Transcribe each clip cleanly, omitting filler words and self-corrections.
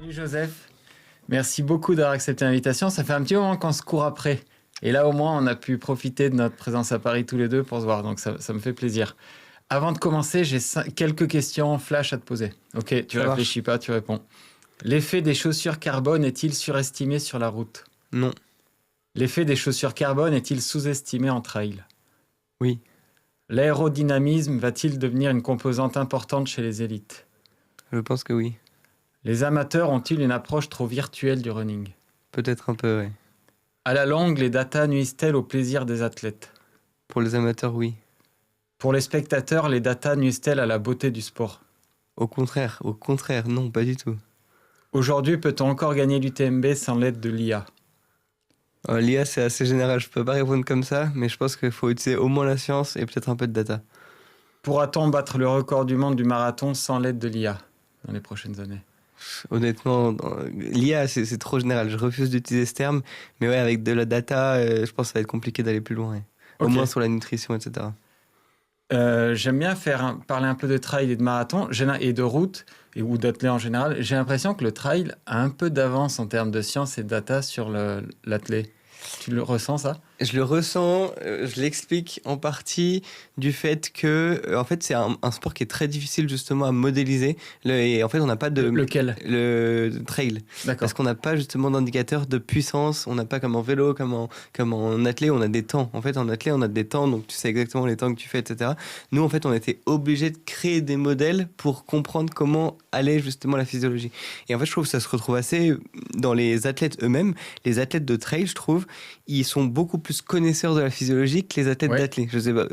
Salut Joseph, merci beaucoup d'avoir accepté l'invitation. Ça fait un petit moment qu'on se court après. Et là, au moins, on a pu profiter de notre présence à Paris tous les deux pour se voir. Donc, ça me fait plaisir. Avant de commencer, j'ai quelques questions flash à te poser. Ok, tu réfléchis pas, tu réponds. L'effet des chaussures carbone est-il surestimé sur la route? Non. L'effet des chaussures carbone est-il sous-estimé en trail? Oui. L'aérodynamisme va-t-il devenir une composante importante chez les élites? Je pense que oui. Les amateurs ont-ils une approche trop virtuelle du running? Peut-être un peu, oui. À la longue, les datas nuisent-elles au plaisir des athlètes? Pour les amateurs, oui. Pour les spectateurs, les datas nuisent-elles à la beauté du sport? Au contraire, non, pas du tout. Aujourd'hui, peut-on encore gagner l'UTMB sans l'aide de l'IA? L'IA, c'est assez général, je peux pas répondre comme ça, mais je pense qu'il faut utiliser au moins la science et peut-être un peu de data. Pourra-t-on battre le record du monde du marathon sans l'aide de l'IA dans les prochaines années? Honnêtement, l'IA, c'est trop général. Je refuse d'utiliser ce terme, mais ouais, avec de la data, je pense que ça va être compliqué d'aller plus loin. Ouais. Au moins sur la nutrition, etc. J'aime bien parler un peu de trail et de marathon et de route ou d'athlète en général. J'ai l'impression que le trail a un peu d'avance en termes de science et de data sur l'athlète. Tu le ressens, ça? Je le ressens, je l'explique en partie du fait que, en fait, c'est un sport qui est très difficile justement à modéliser. Et en fait, on n'a pas de... Lequel? Le trail. D'accord. Parce qu'on n'a pas justement d'indicateur de puissance, on n'a pas comme en vélo, comme en athlète, on a des temps. En fait, en athlète, on a des temps, donc tu sais exactement les temps que tu fais, etc. Nous, en fait, on était obligés de créer des modèles pour comprendre comment allait justement la physiologie. Et en fait, je trouve que ça se retrouve assez dans les athlètes eux-mêmes. Les athlètes de trail, je trouve, ils sont beaucoup plus connaisseurs de la physiologie que les athlètes d'athlète. Je sais pas,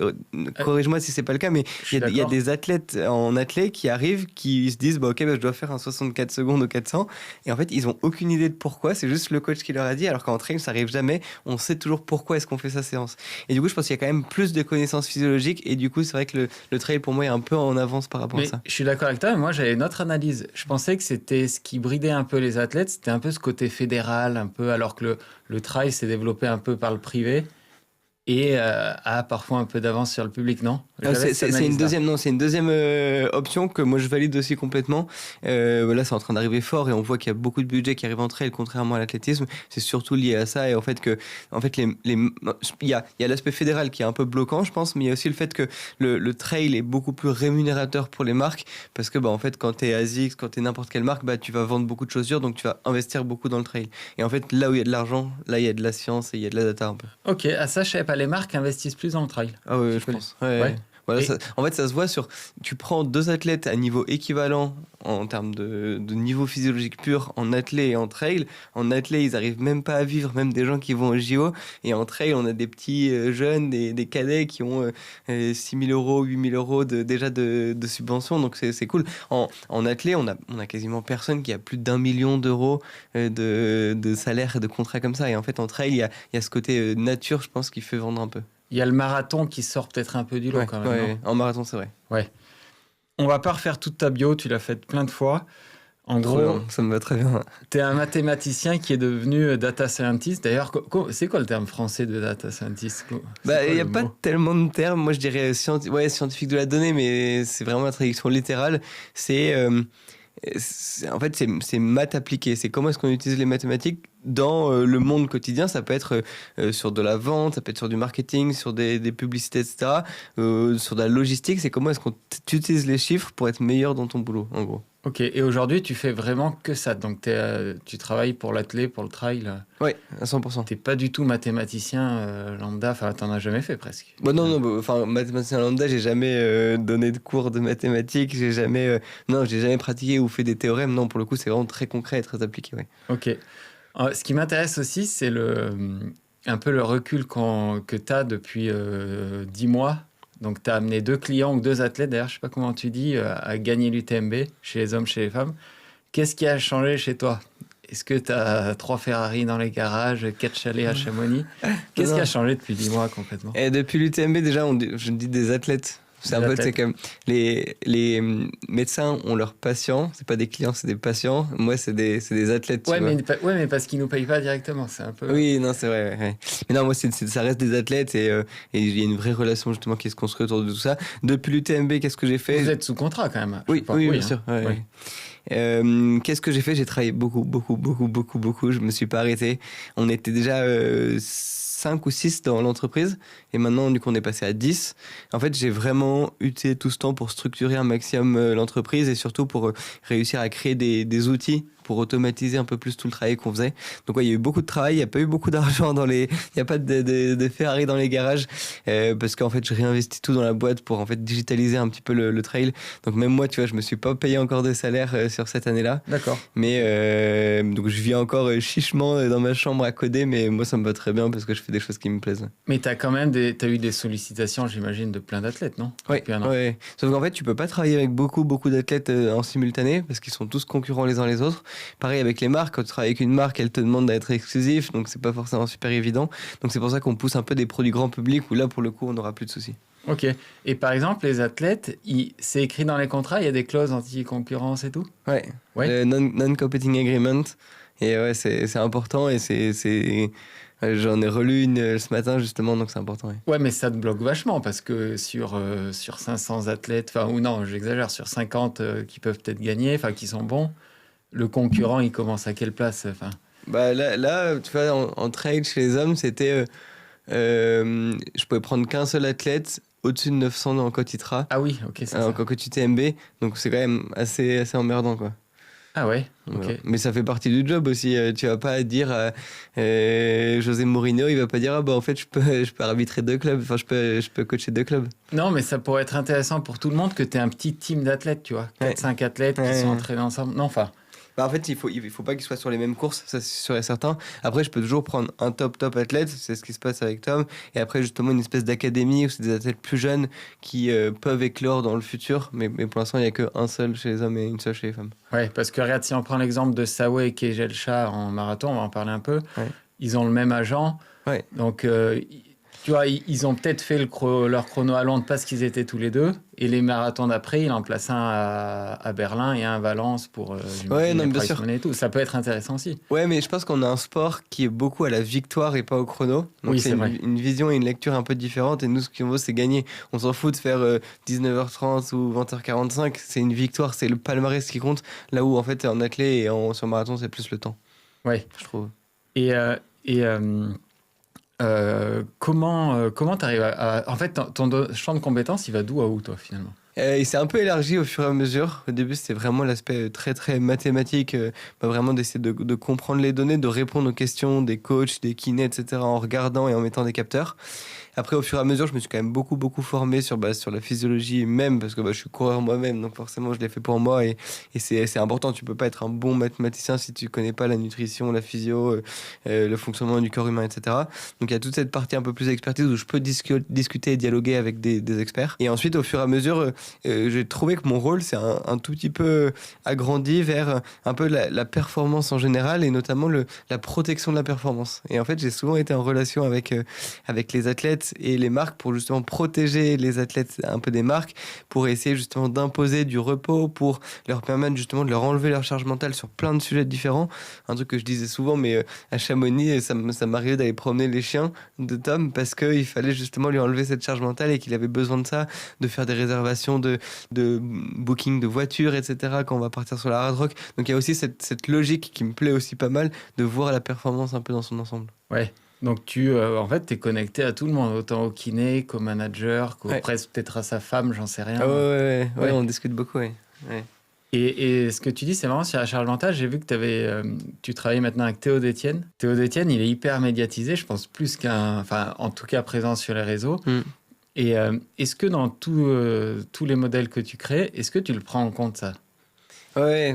corrige-moi si c'est pas le cas, mais il y a des athlètes en athlète qui arrivent, qui se disent ok, je dois faire un 64 secondes au 400, et en fait ils ont aucune idée de pourquoi, c'est juste le coach qui leur a dit, alors qu'en trail ça arrive jamais, on sait toujours pourquoi est-ce qu'on fait sa séance. Et du coup je pense qu'il y a quand même plus de connaissances physiologiques, et du coup c'est vrai que le trail pour moi est un peu en avance par rapport à ça. Je suis d'accord avec toi, mais moi j'avais une autre analyse. Je pensais que c'était ce qui bridait un peu les athlètes, c'était un peu ce côté fédéral, un peu, alors que le trail s'est développé un peu par le privé et a parfois un peu d'avance sur le public, non? C'est une deuxième option que moi je valide aussi complètement. Là c'est en train d'arriver fort et on voit qu'il y a beaucoup de budget qui arrive en trail contrairement à l'athlétisme. C'est surtout lié à ça et en fait il y a l'aspect fédéral qui est un peu bloquant je pense, mais il y a aussi le fait que le trail est beaucoup plus rémunérateur pour les marques parce que en fait quand t'es ASICS, quand t'es n'importe quelle marque, tu vas vendre beaucoup de chaussures donc tu vas investir beaucoup dans le trail. Et en fait là où il y a de l'argent, là il y a de la science et il y a de la data un peu. Ok, à ça je savais pas, les marques investissent plus dans le trail. Ah oui, je pense. Ouais. Voilà, en fait, ça se voit sur... Tu prends deux athlètes à niveau équivalent en termes de niveau physiologique pur en athlète et en trail. En athlète, ils arrivent même pas à vivre, même des gens qui vont au JO. Et en trail, on a des petits jeunes, des cadets qui ont 6 000 euros, 8 000 euros déjà de subventions. Donc, c'est cool. En athlète, on a quasiment personne qui a plus d'1 million d'euros de salaire et de contrats comme ça. Et en fait, en trail, il y a ce côté nature, je pense, qui fait vendre un peu. Il y a le marathon qui sort peut-être un peu du lot quand même. Ouais. En marathon, c'est vrai. Ouais. On va pas refaire toute ta bio, tu l'as faite plein de fois. En gros, ça me va très bien. Tu es un mathématicien qui est devenu data scientist. D'ailleurs, c'est quoi le terme français de data scientist? Il n'y a pas tellement de termes. Moi, je dirais scientifique de la donnée, mais c'est vraiment la traduction littérale. En fait, c'est maths appliquées. C'est comment est-ce qu'on utilise les mathématiques dans le monde quotidien. Ça peut être sur de la vente, ça peut être sur du marketing, sur des publicités, etc. Sur de la logistique. C'est comment est-ce qu'on utilise les chiffres pour être meilleur dans ton boulot, en gros. Ok, et aujourd'hui, tu fais vraiment que ça. Donc, tu travailles pour l'athlète, pour le trail. Oui, à 100%. T'es pas du tout mathématicien lambda. Enfin, t'en as jamais fait presque. Non, mathématicien lambda, j'ai jamais donné de cours de mathématiques. J'ai jamais pratiqué ou fait des théorèmes. Non, pour le coup, c'est vraiment très concret et très appliqué. Ouais. Ok. Ce qui m'intéresse aussi, c'est un peu le recul que tu as depuis 10 mois. Donc, tu as amené 2 clients ou 2 athlètes, d'ailleurs, je ne sais pas comment tu dis, à gagner l'UTMB chez les hommes, chez les femmes. Qu'est-ce qui a changé chez toi? Est-ce que tu as 3 Ferrari dans les garages, 4 chalets à Chamonix? Qu'est-ce qui a changé depuis 10 mois concrètement? Et depuis l'UTMB, déjà, je dis des athlètes. C'est comme les médecins ont leurs patients, c'est pas des clients, c'est des patients. Moi, c'est des athlètes. Mais parce qu'ils nous payent pas directement, c'est un peu. Oui, non, c'est vrai. Ouais. Mais non, moi, ça reste des athlètes et il y a une vraie relation justement qui se construit autour de tout ça. Depuis l'UTMB, qu'est-ce que j'ai fait? Vous êtes sous contrat quand même. Oui, bien sûr. Ouais. Qu'est-ce que j'ai fait? J'ai travaillé beaucoup. Je me suis pas arrêté. On était déjà 5 ou 6 dans l'entreprise et maintenant, du coup, on est passé à 10. En fait, j'ai vraiment utilisé tout ce temps pour structurer un maximum l'entreprise et surtout pour réussir à créer des outils pour automatiser un peu plus tout le travail qu'on faisait. Donc ouais, il y a eu beaucoup de travail, il n'y a pas eu beaucoup d'argent il n'y a pas de Ferrari dans les garages, parce qu'en fait, je réinvestis tout dans la boîte pour en fait digitaliser un petit peu le trail. Donc même moi, tu vois, je me suis pas payé encore de salaire sur cette année-là. D'accord. Mais donc je vis encore chichement dans ma chambre à coder, mais moi ça me va très bien parce que je fais des choses qui me plaisent. Mais tu as quand même t'as eu des sollicitations, j'imagine, de plein d'athlètes, non? Ouais, ouais. Sauf qu'en fait, tu peux pas travailler avec beaucoup d'athlètes en simultané parce qu'ils sont tous concurrents les uns les autres. Pareil avec les marques, quand tu travailles avec une marque, elle te demande d'être exclusif, donc c'est pas forcément super évident. Donc c'est pour ça qu'on pousse un peu des produits grand public où là, pour le coup, on n'aura plus de soucis. Ok. Et par exemple, les athlètes, c'est écrit dans les contrats, il y a des clauses anti-concurrence et tout? Ouais, Ouais. le non-competing agreement. Et ouais, c'est important et j'en ai relu une ce matin justement, donc c'est important. Ouais. Ouais, mais ça te bloque vachement parce que sur 500 athlètes, enfin, ou non, j'exagère, sur 50 qui peuvent peut-être gagner, enfin, qui sont bons, le concurrent, il commence à quelle place? Enfin, Bah là, tu vois, en trail chez les hommes, c'était. Je pouvais prendre qu'un seul athlète au-dessus de 900 en Cotitra, ah oui, ok, c'est ça. en Coty TMB, donc c'est quand même assez emmerdant, quoi. Ah ouais, ok. Voilà. Mais ça fait partie du job aussi. Tu vas pas dire José Mourinho, il va pas dire ah bah en fait je peux arbitrer 2 clubs, enfin je peux coacher 2 clubs. Non, mais ça pourrait être intéressant pour tout le monde que tu aies un petit team d'athlètes, tu vois. 4-5 athlètes qui sont entraînés ensemble. Non, enfin, Bah en fait, il faut pas qu'ils soient sur les mêmes courses, ça c'est sûr et certain. Après, je peux toujours prendre un top athlète, c'est ce qui se passe avec Tom. Et après, justement, une espèce d'académie où c'est des athlètes plus jeunes qui peuvent éclore dans le futur. Mais pour l'instant, il n'y a qu'un seul chez les hommes et une seule chez les femmes. ouais, parce que regarde, si on prend l'exemple de Sawé et Kejelcha en marathon, on va en parler un peu. Ouais. Ils ont le même agent. Ouais. Donc, tu vois, ils ont peut-être fait leur chrono à Londres parce qu'ils étaient tous les deux. Et les marathons d'après, il en place un à Berlin et un à Valence pour Ouais, non, les bien sûr. Priceman et tout. Ça peut être intéressant aussi. Ouais, mais je pense qu'on a un sport qui est beaucoup à la victoire et pas au chrono. Donc Oui, c'est c'est vrai. une vision et une lecture un peu différente. Et nous, ce qu'on veut, c'est gagner. On s'en fout de faire 19h30 ou 20h45. C'est une victoire, c'est le palmarès qui compte. Là où, en fait, en athlète et sur marathon, c'est plus le temps, Ouais. je trouve. Et, comment tu arrives En fait, ton champ de compétences, il va d'où à où, toi, finalement? Il s'est un peu élargi au fur et à mesure. Au début, c'était vraiment l'aspect très mathématique, vraiment d'essayer de comprendre les données, de répondre aux questions des coachs, des kinés, etc., en regardant et en mettant des capteurs. Après, au fur et à mesure, je me suis quand même beaucoup formé sur la physiologie même, parce que je suis coureur moi-même, donc forcément, je l'ai fait pour moi, et c'est important. Tu peux pas être un bon mathématicien si tu connais pas la nutrition, la physio, le fonctionnement du corps humain, etc. Donc, il y a toute cette partie un peu plus expertise où je peux discuter et dialoguer avec des experts. Et ensuite, au fur et à mesure, j'ai trouvé que mon rôle s'est un tout petit peu agrandi vers un peu la performance en général, et notamment la protection de la performance. Et en fait, j'ai souvent été en relation avec les athlètes et les marques pour justement protéger les athlètes un peu des marques, pour essayer justement d'imposer du repos, pour leur permettre justement de leur enlever leur charge mentale sur plein de sujets différents. Un truc que je disais souvent, mais à Chamonix, ça m'arrivait d'aller promener les chiens de Tom parce qu'il fallait justement lui enlever cette charge mentale et qu'il avait besoin de ça, de faire des réservations de booking de voitures, etc. quand on va partir sur la hard rock. Donc il y a aussi cette logique qui me plaît aussi pas mal, de voir la performance un peu dans son ensemble. Ouais. Donc, en fait, tu es connecté à tout le monde, autant au kiné qu'au manager, presque peut-être à sa femme, j'en sais rien. Ah ouais, on discute beaucoup, ouais. Et ce que tu dis, c'est marrant, sur la charge mentale, j'ai vu que tu travailles maintenant avec Théo Détienne. Théo Détienne, il est hyper médiatisé, je pense, plus enfin, en tout cas présent sur les réseaux. Et est-ce que dans tous les modèles que tu crées, est-ce que tu le prends en compte, ça? Ouais,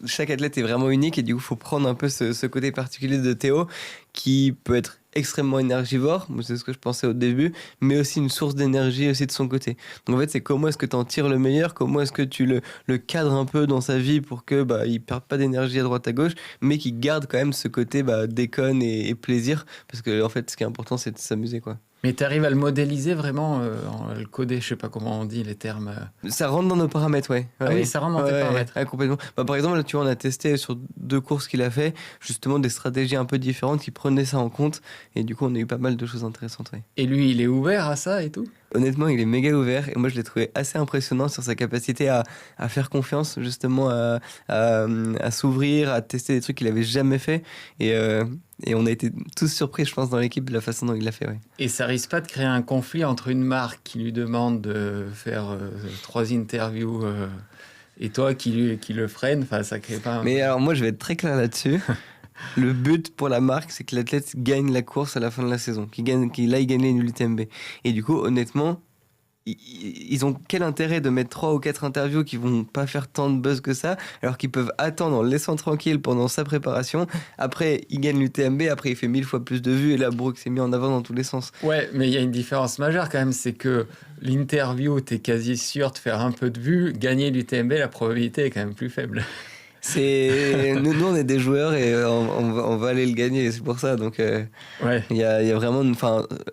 chaque athlète est vraiment unique et du coup, il faut prendre un peu ce côté particulier de Théo qui peut être extrêmement énergivore, c'est ce que je pensais au début, mais aussi une source d'énergie aussi de son côté. Donc en fait, c'est comment est-ce que tu en tires le meilleur, comment est-ce que tu le cadres un peu dans sa vie pour que il perde pas d'énergie à droite à gauche, mais qu'il garde quand même ce côté déconne et plaisir, parce que en fait, ce qui est important, c'est de s'amuser, quoi. Mais tu arrives à le modéliser vraiment, à le coder, je sais pas comment on dit les termes. Ça rentre dans nos paramètres, ouais. Ah oui, ça rentre dans tes paramètres. Ouais, complètement. Par exemple, là, tu vois, on a testé sur 2 courses qu'il a fait, justement des stratégies un peu différentes qui prenaient ça en compte, et du coup, on a eu pas mal de choses intéressantes, ouais. Et lui, il est ouvert à ça et tout? Honnêtement, il est méga ouvert et moi je l'ai trouvé assez impressionnant sur sa capacité à faire confiance, justement à s'ouvrir, à tester des trucs qu'il avait jamais fait. Et on a été tous surpris, je pense, dans l'équipe de la façon dont il l'a fait. Ouais. Et ça risque pas de créer un conflit entre une marque qui lui demande de faire 3 interviews et toi qui le freine, enfin ça crée pas. Mais alors moi je vais être très clair là-dessus. Le but pour la marque, c'est que l'athlète gagne la course à la fin de la saison, qu'il aille gagner une UTMB. Et du coup, honnêtement, ils ont quel intérêt de mettre 3 ou 4 interviews qui vont pas faire tant de buzz que ça, alors qu'ils peuvent attendre en le laissant tranquille pendant sa préparation. Après, il gagne l'UTMB, après il fait 1000 fois plus de vues, et là, Brooke s'est mis en avant dans tous les sens. Ouais, mais il y a une différence majeure quand même, c'est que l'interview, t'es quasi sûr de faire un peu de vues, gagner l'UTMB, la probabilité est quand même plus faible. Nous, on est des joueurs et on va aller le gagner, c'est pour ça. Donc, ouais. il y a vraiment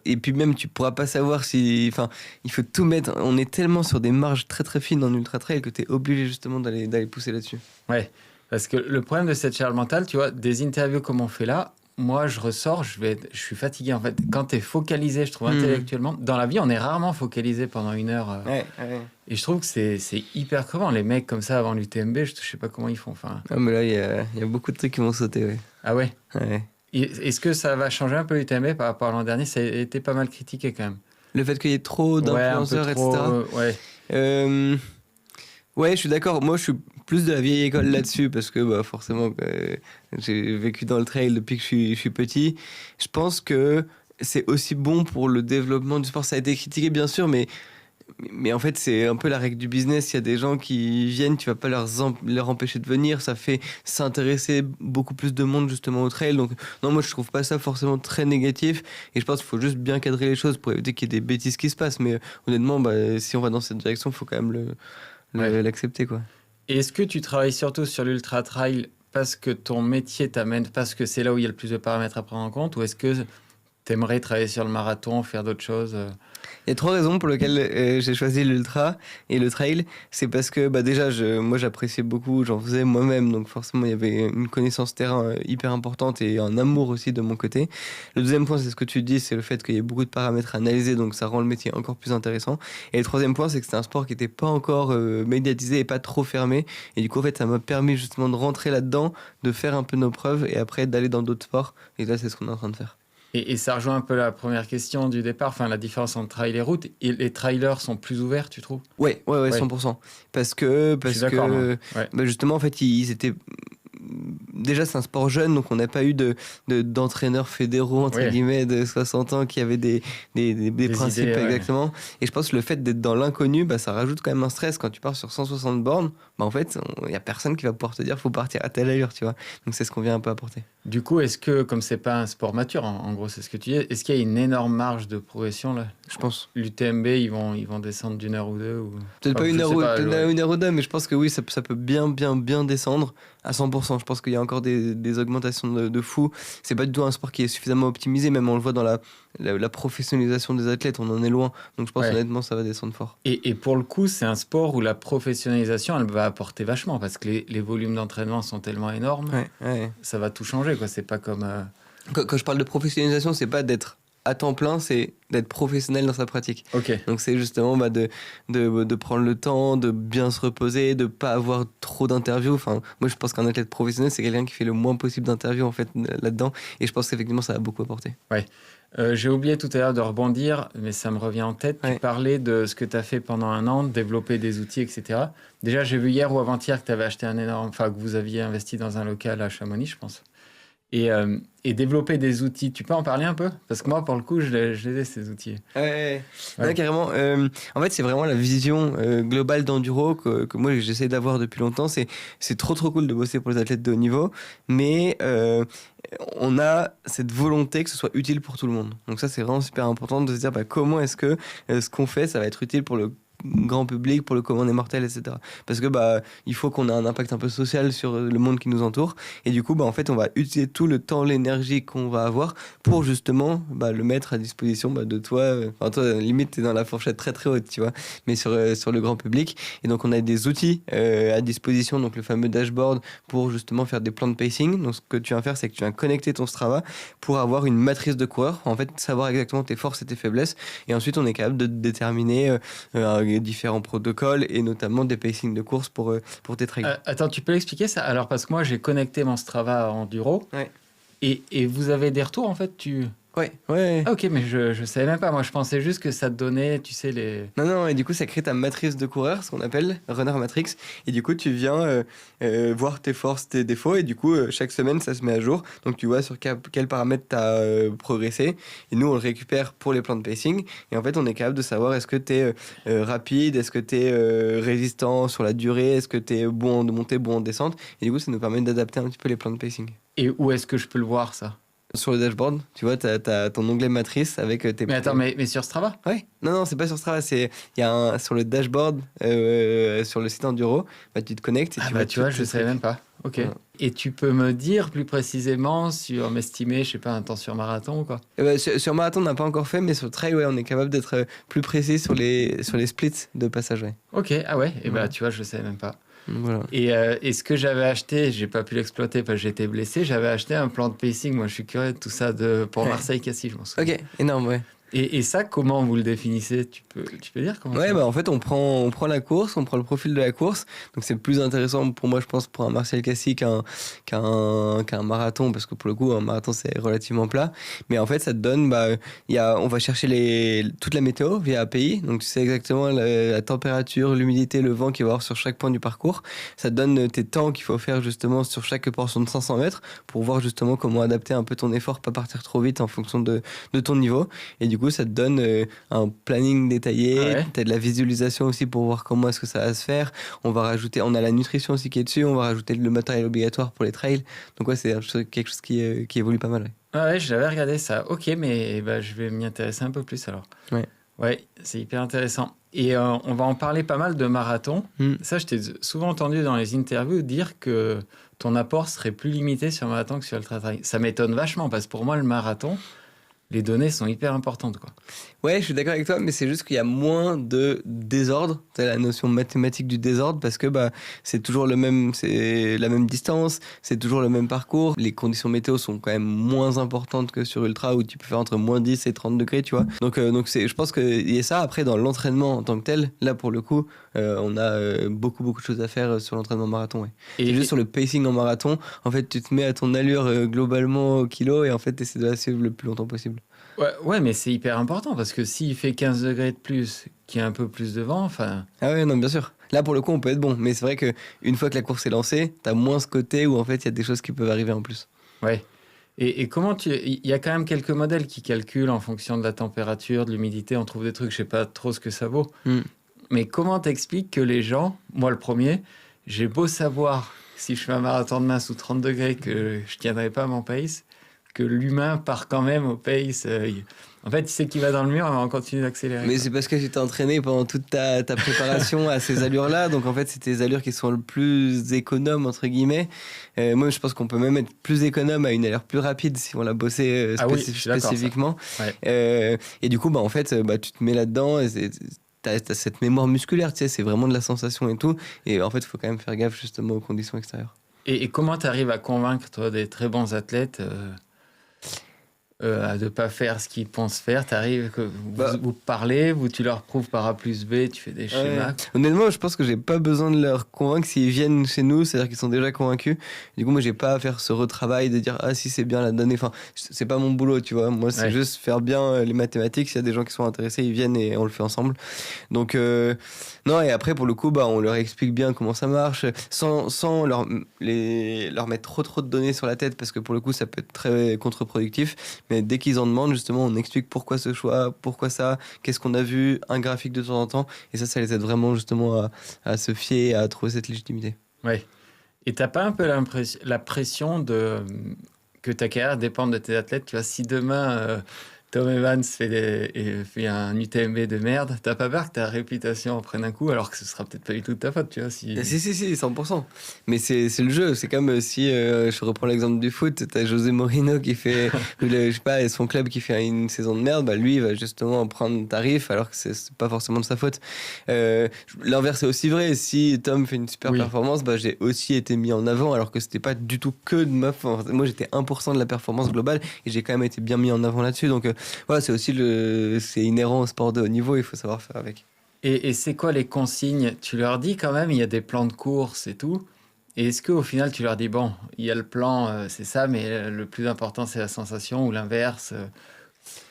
et puis même, tu pourras pas savoir si. Enfin, il faut tout mettre. On est tellement sur des marges très très fines en ultra trail que tu es obligé justement d'aller pousser là-dessus. Ouais, parce que le problème de cette charge mentale, tu vois, des interviews comme on fait là, moi je ressors, je suis fatigué en fait. Quand tu es focalisé, je trouve intellectuellement, dans la vie, on est rarement focalisé pendant 1 heure. Ouais. Et je trouve que c'est hyper crevant. Les mecs comme ça avant l'UTMB, je sais pas comment ils font. Enfin... Ah, mais là, il y a beaucoup de trucs qui vont sauter. Ouais. Ah ouais. Ouais. Est-ce que ça va changer un peu l'UTMB par rapport à l'an dernier? Ça a été pas mal critiqué quand même. Le fait qu'il y ait trop d'influenceurs, etc. Ouais, je suis d'accord. Moi, je suis plus de la vieille école là-dessus parce que forcément, j'ai vécu dans le trail depuis que je suis petit. Je pense que c'est aussi bon pour le développement du sport. Ça a été critiqué, bien sûr, mais en fait, c'est un peu la règle du business. Il y a des gens qui viennent, tu vas pas leur empêcher de venir. Ça fait s'intéresser beaucoup plus de monde justement au trail. Donc, non, moi, je trouve pas ça forcément très négatif. Et je pense qu'il faut juste bien cadrer les choses pour éviter qu'il y ait des bêtises qui se passent. Mais honnêtement, si on va dans cette direction, il faut quand même l'accepter, quoi. Et est-ce que tu travailles surtout sur l'ultra trail parce que ton métier t'amène, parce que c'est là où il y a le plus de paramètres à prendre en compte, ou est-ce que tu aimerais travailler sur le marathon, faire d'autres choses? Il y a 3 raisons pour lesquelles j'ai choisi l'ultra et le trail. C'est parce que déjà, moi j'appréciais beaucoup, j'en faisais moi-même, donc forcément il y avait une connaissance terrain hyper importante et un amour aussi de mon côté. Le deuxième point, c'est ce que tu dis, c'est le fait qu'il y ait beaucoup de paramètres à analyser, donc ça rend le métier encore plus intéressant. Et le troisième point, c'est que c'est un sport qui n'était pas encore médiatisé et pas trop fermé. Et du coup, en fait, ça m'a permis justement de rentrer là-dedans, de faire un peu nos preuves et après d'aller dans d'autres sports. Et là, c'est ce qu'on est en train de faire. Et ça rejoint un peu la première question du départ, enfin la différence entre trail et route. Et les trailers sont plus ouverts, tu trouves? Ouais, 100%. Parce que justement, en fait, ils étaient... Déjà, c'est un sport jeune, donc on n'a pas eu d'entraîneurs fédéraux, entre guillemets, de 60 ans qui avaient des principes idées, exactement. Et je pense que le fait d'être dans l'inconnu, ça rajoute quand même un stress. Quand tu pars sur 160 bornes, en fait, il n'y a personne qui va pouvoir te dire faut partir à telle allure, tu vois. Donc c'est ce qu'on vient un peu apporter. Du coup, est-ce que, comme c'est pas un sport mature, en gros, c'est ce que tu dis, est-ce qu'il y a une énorme marge de progression là? Je pense. L'UTMB, ils vont descendre d'1 heure ou 2 ou... Peut-être pas 1 heure ou 2, mais je pense que oui, ça peut bien descendre à 100%. Je pense qu'il y a encore des augmentations de fou. C'est pas du tout un sport qui est suffisamment optimisé, même on le voit dans la professionnalisation des athlètes, on en est loin. Donc je pense honnêtement ça va descendre fort. Et pour le coup, c'est un sport où la professionnalisation, elle va apporter vachement parce que les volumes d'entraînement sont tellement énormes. Ça va tout changer, quoi. C'est pas comme... Quand je parle de professionnalisation, c'est pas d'être à temps plein, c'est d'être professionnel dans sa pratique. Donc c'est justement de prendre le temps, de bien se reposer, de pas avoir trop d'interviews. Enfin, moi je pense qu'un athlète professionnel, c'est quelqu'un qui fait le moins possible d'interviews en fait là-dedans. Et je pense qu'effectivement ça a beaucoup apporté. J'ai oublié tout à l'heure de rebondir, mais ça me revient en tête. Tu parlais de ce que tu as fait pendant 1 an, de développer des outils, etc. Déjà, j'ai vu hier ou avant-hier que tu avais acheté que vous aviez investi dans un local à Chamonix, je pense. Et développer des outils, tu peux en parler un peu? Parce que moi, pour le coup, je les ai, ces outils. Là, carrément. En fait, c'est vraiment la vision globale d'enduro que moi, j'essaie d'avoir depuis longtemps. C'est trop cool de bosser pour les athlètes de haut niveau, mais on a cette volonté que ce soit utile pour tout le monde. Donc ça, c'est vraiment super important de se dire comment est-ce que ce qu'on fait, ça va être utile pour le grand public, pour le commun des mortels, etc. Parce que il faut qu'on ait un impact un peu social sur le monde qui nous entoure. Et du coup, en fait, on va utiliser tout le temps, l'énergie qu'on va avoir pour justement le mettre à disposition de toi. Enfin, toi, limite, t'es dans la fourchette très très haute, tu vois, mais sur le grand public. Et donc, on a des outils à disposition, donc le fameux dashboard pour justement faire des plans de pacing. Donc, ce que tu viens faire, c'est que tu viens connecter ton Strava pour avoir une matrice de coureurs, en fait, savoir exactement tes forces et tes faiblesses. Et ensuite, on est capable de déterminer différents protocoles et notamment des pacings de course pour tes trails. Attends, tu peux l'expliquer ça? Alors, parce que moi, j'ai connecté mon Strava Enduro. Ouais. Et vous avez des retours, en fait, Ouais. Ah, ok, mais je savais même pas. Moi, je pensais juste que ça te donnait, tu sais, les... Non, et du coup, ça crée ta matrice de coureur, ce qu'on appelle Runner Matrix. Et du coup, tu viens voir tes forces, tes défauts. Et du coup, chaque semaine, ça se met à jour. Donc, tu vois sur quel paramètre tu as progressé. Et nous, on le récupère pour les plans de pacing. Et en fait, on est capable de savoir est-ce que tu es rapide, est-ce que tu es résistant sur la durée, est-ce que tu es bon en montée, bon en descente. Et du coup, ça nous permet d'adapter un petit peu les plans de pacing. Et où est-ce que je peux le voir, ça? Sur le dashboard, tu vois, t'as ton onglet matrice avec tes... Mais attends, mais sur Strava? Ouais. Non, c'est pas sur Strava, il y a sur le dashboard, sur le site Enduro, tu te connectes et tu vois, je savais même pas. Ok. Ouais. Et tu peux me dire plus précisément sur m'estimer, je sais pas, un temps sur marathon ou quoi? Sur marathon, on n'a pas encore fait, mais sur trail, ouais, on est capable d'être plus précis sur les splits de passage, ouais. Ok, ah ouais, et tu vois, je savais même pas. Voilà. Et ce que j'avais acheté, j'ai pas pu l'exploiter parce que j'étais blessé, j'avais acheté un plan de pacing. Moi, je suis curieux de tout ça pour Marseille-Cassis, je m'en souviens. Ok, énorme, ouais. Et ça, comment vous le définissez? Tu peux dire comment? Ouais, en fait, on prend la course, on prend le profil de la course. Donc, c'est plus intéressant pour moi, je pense, pour un Marseille-Cassis qu'un marathon, parce que pour le coup, un marathon, c'est relativement plat. Mais en fait, ça te donne, on va chercher toute la météo via API. Donc, tu sais exactement la température, l'humidité, le vent qu'il va y avoir sur chaque point du parcours. Ça te donne tes temps qu'il faut faire justement sur chaque portion de 500 mètres pour voir justement comment adapter un peu ton effort, pas partir trop vite en fonction de ton niveau. Et du coup, ça te donne un planning détaillé. Ouais. Tu as de la visualisation aussi pour voir comment est-ce que ça va se faire. On a la nutrition aussi qui est dessus. On va rajouter le matériel obligatoire pour les trails. Donc, ouais, c'est quelque chose qui évolue pas mal. Ouais, ouais, j'avais regardé ça. Ok, mais je vais m'y intéresser un peu plus alors. Ouais, c'est hyper intéressant. Et on va en parler pas mal de marathon. Ça, je t'ai souvent entendu dans les interviews dire que ton apport serait plus limité sur marathon que sur ultra-trail. Ça m'étonne vachement parce que pour moi, le marathon, les données sont hyper importantes, quoi. Ouais, je suis d'accord avec toi, mais c'est juste qu'il y a moins de désordre. C'est la notion mathématique du désordre parce que c'est toujours c'est la même distance, c'est toujours le même parcours. Les conditions météo sont quand même moins importantes que sur ultra où tu peux faire entre moins 10 et 30 degrés, tu vois. Donc je pense qu'il y a ça. Après, dans l'entraînement en tant que tel, là, pour le coup, on a beaucoup de choses à faire sur l'entraînement marathon. Ouais. Et juste sur le pacing en marathon, en fait, tu te mets à ton allure globalement au kilo et en fait, tu essaies de la suivre le plus longtemps possible. Ouais, mais c'est hyper important parce que s'il fait 15 degrés de plus, qu'il y a un peu plus de vent, enfin... Ah ouais, non, bien sûr. Là, pour le coup, on peut être bon. Mais c'est vrai qu'une fois que la course est lancée, t'as moins ce côté où en fait, il y a des choses qui peuvent arriver en plus. Ouais. Et comment il y a quand même quelques modèles qui calculent en fonction de la température, de l'humidité. On trouve des trucs, je sais pas trop ce que ça vaut. Mais comment t'expliques que les gens, moi le premier, j'ai beau savoir si je fais un marathon demain sous 30 degrés que je tiendrai pas mon pace, que l'humain part quand même au pace. En fait, il sait qu'il va dans le mur, on continue d'accélérer. Mais c'est parce que j'étais entraîné pendant toute ta préparation à ces allures-là. Donc, en fait, c'est tes allures qui sont le plus économes, entre guillemets. Moi, je pense qu'on peut même être plus économe à une allure plus rapide si on l'a bossé spécifiquement. Ouais. Et du coup, en fait, tu te mets là-dedans et t'as cette mémoire musculaire, tu sais, c'est vraiment de la sensation et tout. Et en fait, il faut quand même faire gaffe justement aux conditions extérieures. Et comment tu arrives à convaincre, toi, des très bons athlètes de ne pas faire ce qu'ils pensent faire? T'arrives, vous parlez, tu leur prouves par A plus B, tu fais des schémas. Honnêtement, je pense que j'ai pas besoin de leur convaincre s'ils viennent chez nous, c'est-à-dire qu'ils sont déjà convaincus. Du coup, moi, j'ai pas à faire ce retravail de dire si c'est bien la donnée. Enfin, c'est pas mon boulot, tu vois. Moi, c'est juste faire bien les mathématiques. S'il y a des gens qui sont intéressés, ils viennent et on le fait ensemble. Donc, non, et après, pour le coup, on leur explique bien comment ça marche, sans leur mettre trop de données sur la tête, parce que pour le coup, ça peut être très contre-productif. Mais dès qu'ils en demandent, justement, on explique pourquoi ce choix, pourquoi ça, qu'est-ce qu'on a vu, un graphique de temps en temps. Et ça les aide vraiment justement à se fier et à trouver cette légitimité. Ouais. Et t'as pas un peu la pression que ta carrière dépende de tes athlètes? Tu vois, si demain, Tom Evans fait un UTMB de merde. T'as pas peur que ta réputation en prenne un coup alors que ce sera peut-être pas du tout de ta faute, tu vois Si, 100%. Mais c'est le jeu. C'est comme si, je reprends l'exemple du foot, t'as José Mourinho qui fait, je sais pas, son club qui fait une saison de merde, bah lui, il va justement en prendre tarif alors que c'est pas forcément de sa faute. L'inverse est aussi vrai. Si Tom fait une super performance, bah j'ai aussi été mis en avant alors que c'était pas du tout que de ma faute. Moi, j'étais 1% de la performance globale et j'ai quand même été bien mis en avant là-dessus. Donc, voilà, c'est aussi c'est inhérent au sport de haut niveau, il faut savoir faire avec. Et c'est quoi les consignes? Tu leur dis quand même, il y a des plans de course et tout. Et est-ce qu'au final, tu leur dis, bon, il y a le plan, c'est ça, mais le plus important, c'est la sensation ou l'inverse?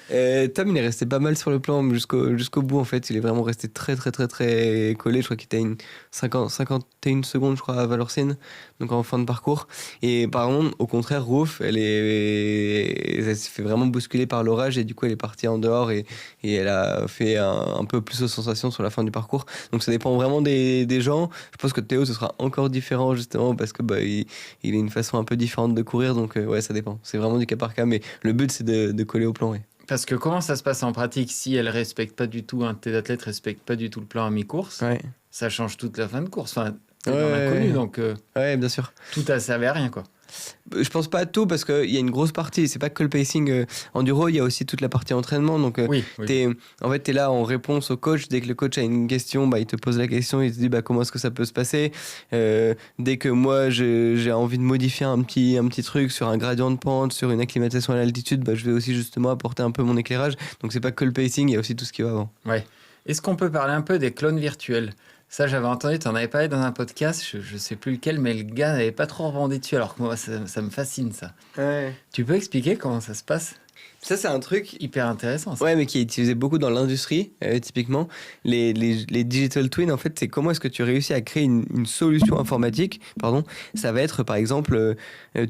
Tom, il est resté pas mal sur le plan jusqu'au bout, en fait. Il est vraiment resté très, très, très, très collé. Je crois qu'il était à une 51 secondes, je crois, à Vallorcine, donc en fin de parcours. Et par contre, au contraire, Rouf, elle s'est fait vraiment bousculer par l'orage et du coup, elle est partie en dehors et elle a fait un peu plus de sensations sur la fin du parcours. Donc ça dépend vraiment des gens. Je pense que Théo, ce sera encore différent, justement, parce que bah, il a une façon un peu différente de courir. Donc ouais, ça dépend. C'est vraiment du cas par cas, mais le but, c'est de coller au plan, ouais. Parce que comment ça se passe en pratique si elle respecte pas du tout, un de tes athlètes respecte pas du tout le plan à mi-course? Ouais. Ça change toute la fin de course. Enfin, t'es Ouais, dans l'inconnu, ouais. donc Ouais, bien sûr. tout a servi à rien, quoi. Je pense pas à tout parce qu'il y a une grosse partie, c'est pas que le pacing enduro, il y a aussi toute la partie entraînement. Donc, Oui. en fait, tu es là en réponse au coach. Dès que le coach a une question, bah, il te pose la question, il te dit bah, comment est-ce que ça peut se passer. Dès que moi j'ai envie de modifier un petit truc sur un gradient de pente, sur une acclimatation à l'altitude, bah, je vais aussi justement apporter un peu mon éclairage. Donc, c'est pas que le pacing, il y a aussi tout ce qui va avant. Ouais. Est-ce qu'on peut parler un peu des clones virtuels? Ça, j'avais entendu, tu en avais parlé dans un podcast, je sais plus lequel, mais le gars n'avait pas trop rebondi dessus, alors que moi, ça me fascine, ça. Ouais. Tu peux expliquer comment ça se passe? Ça, c'est un truc Hyper intéressant, ça. ouais, mais qui est utilisé beaucoup dans l'industrie, typiquement. Les digital twins, en fait, c'est comment est-ce que tu réussis à créer une solution informatique. Pardon. Ça va être, par exemple,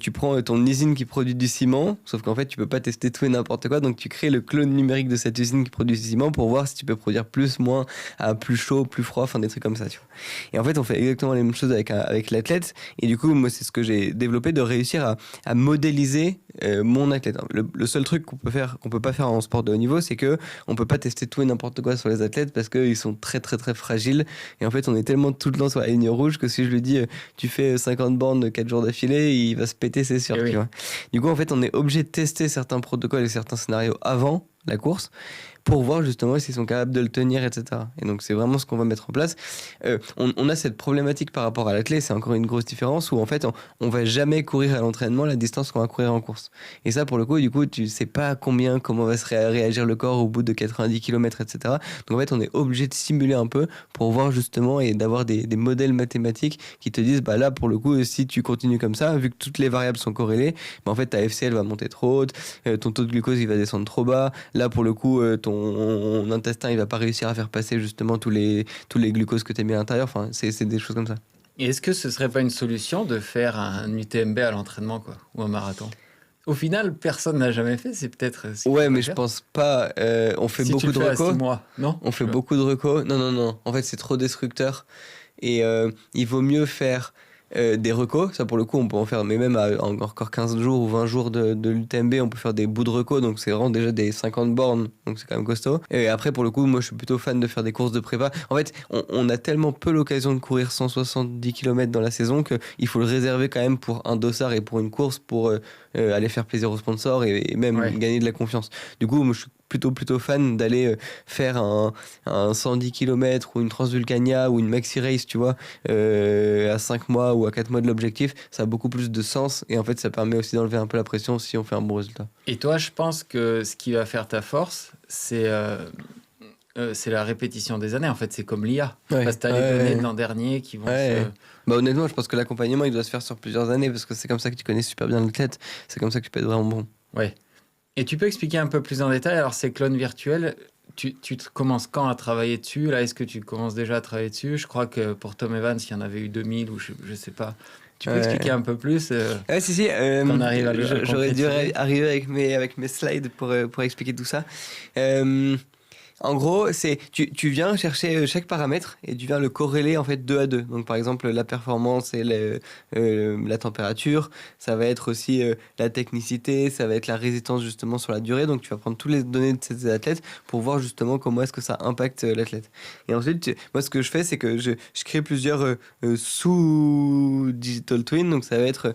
tu prends ton usine qui produit du ciment, sauf qu'en fait, tu peux pas tester tout et n'importe quoi, donc tu crées le clone numérique de cette usine qui produit du ciment pour voir si tu peux produire plus, moins, plus chaud, plus froid, enfin des trucs comme ça, tu vois. Et en fait, on fait exactement la même chose avec l'athlète. Et du coup, moi, c'est ce que j'ai développé, de réussir à modéliser mon athlète. Le seul truc qu'on peut pas faire en sport de haut niveau, c'est que on peut pas tester tout et n'importe quoi sur les athlètes parce qu'ils sont très très très fragiles. Et en fait, on est tellement tout le temps sur la ligne rouge que si je lui dis tu fais 50 bornes 4 jours d'affilée, il va se péter, c'est sûr. Tu vois. Du coup, en fait, on est obligé de tester certains protocoles et certains scénarios avant la course pour voir justement s'ils sont capables de le tenir, etc. Et donc, c'est vraiment ce qu'on va mettre en place. On a cette problématique par rapport à l'athlète, c'est encore une grosse différence où en fait, on va jamais courir à l'entraînement la distance qu'on va courir en course. Et ça, pour le coup, du coup, tu sais pas comment va se réagir le corps au bout de 90 km, etc. Donc, en fait, on est obligé de simuler un peu pour voir justement et d'avoir des modèles mathématiques qui te disent, bah là, pour le coup, si tu continues comme ça, vu que toutes les variables sont corrélées, bah, en fait, ta FCL va monter trop haute, ton taux de glucose, il va descendre trop bas. Là, pour le coup, ton intestin, il va pas réussir à faire passer justement tous les glucoses que tu as mis à l'intérieur. Enfin, c'est des choses comme ça. Et est-ce que ce serait pas une solution de faire un UTMB à l'entraînement, quoi, ou un marathon? Au final, personne n'a jamais fait, c'est peut-être... Ouais, mais je pense pas. On fait si beaucoup de recos. 6 mois, non? On fait beaucoup de recos. Non. En fait, c'est trop destructeur. Et il vaut mieux faire des recos. Ça, pour le coup, on peut en faire, mais même encore 15 jours ou 20 jours de l'UTMB, on peut faire des bouts de recos. Donc, c'est vraiment déjà des 50 bornes. Donc, c'est quand même costaud. Et après, pour le coup, moi, je suis plutôt fan de faire des courses de prépa. En fait, on a tellement peu l'occasion de courir 170 km dans la saison qu'il faut le réserver quand même pour un dossard et pour une course pour aller faire plaisir aux sponsors et même gagner de la confiance. Du coup, moi, je suis plutôt fan d'aller faire un 110 km ou une Transvulcania ou une Maxi Race, tu vois, à 5 mois ou à 4 mois de l'objectif. Ça a beaucoup plus de sens et en fait, ça permet aussi d'enlever un peu la pression si on fait un bon résultat. Et toi, je pense que ce qui va faire ta force, c'est la répétition des années. En fait, c'est comme l'IA. Parce que tu as les données de l'an dernier qui vont se... Bah, honnêtement, je pense que l'accompagnement, il doit se faire sur plusieurs années parce que c'est comme ça que tu connais super bien l'athlète. C'est comme ça que tu peux être vraiment bon. Ouais. Et tu peux expliquer un peu plus en détail, alors ces clones virtuels, tu commences quand à travailler dessus? Là, est-ce que tu commences déjà à travailler dessus? Je crois que pour Tom Evans, il y en avait eu 2000 ou je sais pas. Tu peux expliquer un peu plus si. qu'on arrive j'aurais dû arriver avec mes slides pour expliquer tout ça. En gros, tu viens chercher chaque paramètre et tu viens le corréler en fait 2 à 2. Donc par exemple, la performance et la température, ça va être aussi la technicité, ça va être la résistance justement sur la durée. Donc tu vas prendre toutes les données de ces athlètes pour voir justement comment est-ce que ça impacte l'athlète. Et ensuite, moi ce que je fais, c'est que je crée plusieurs sous-digital twin. Donc ça va être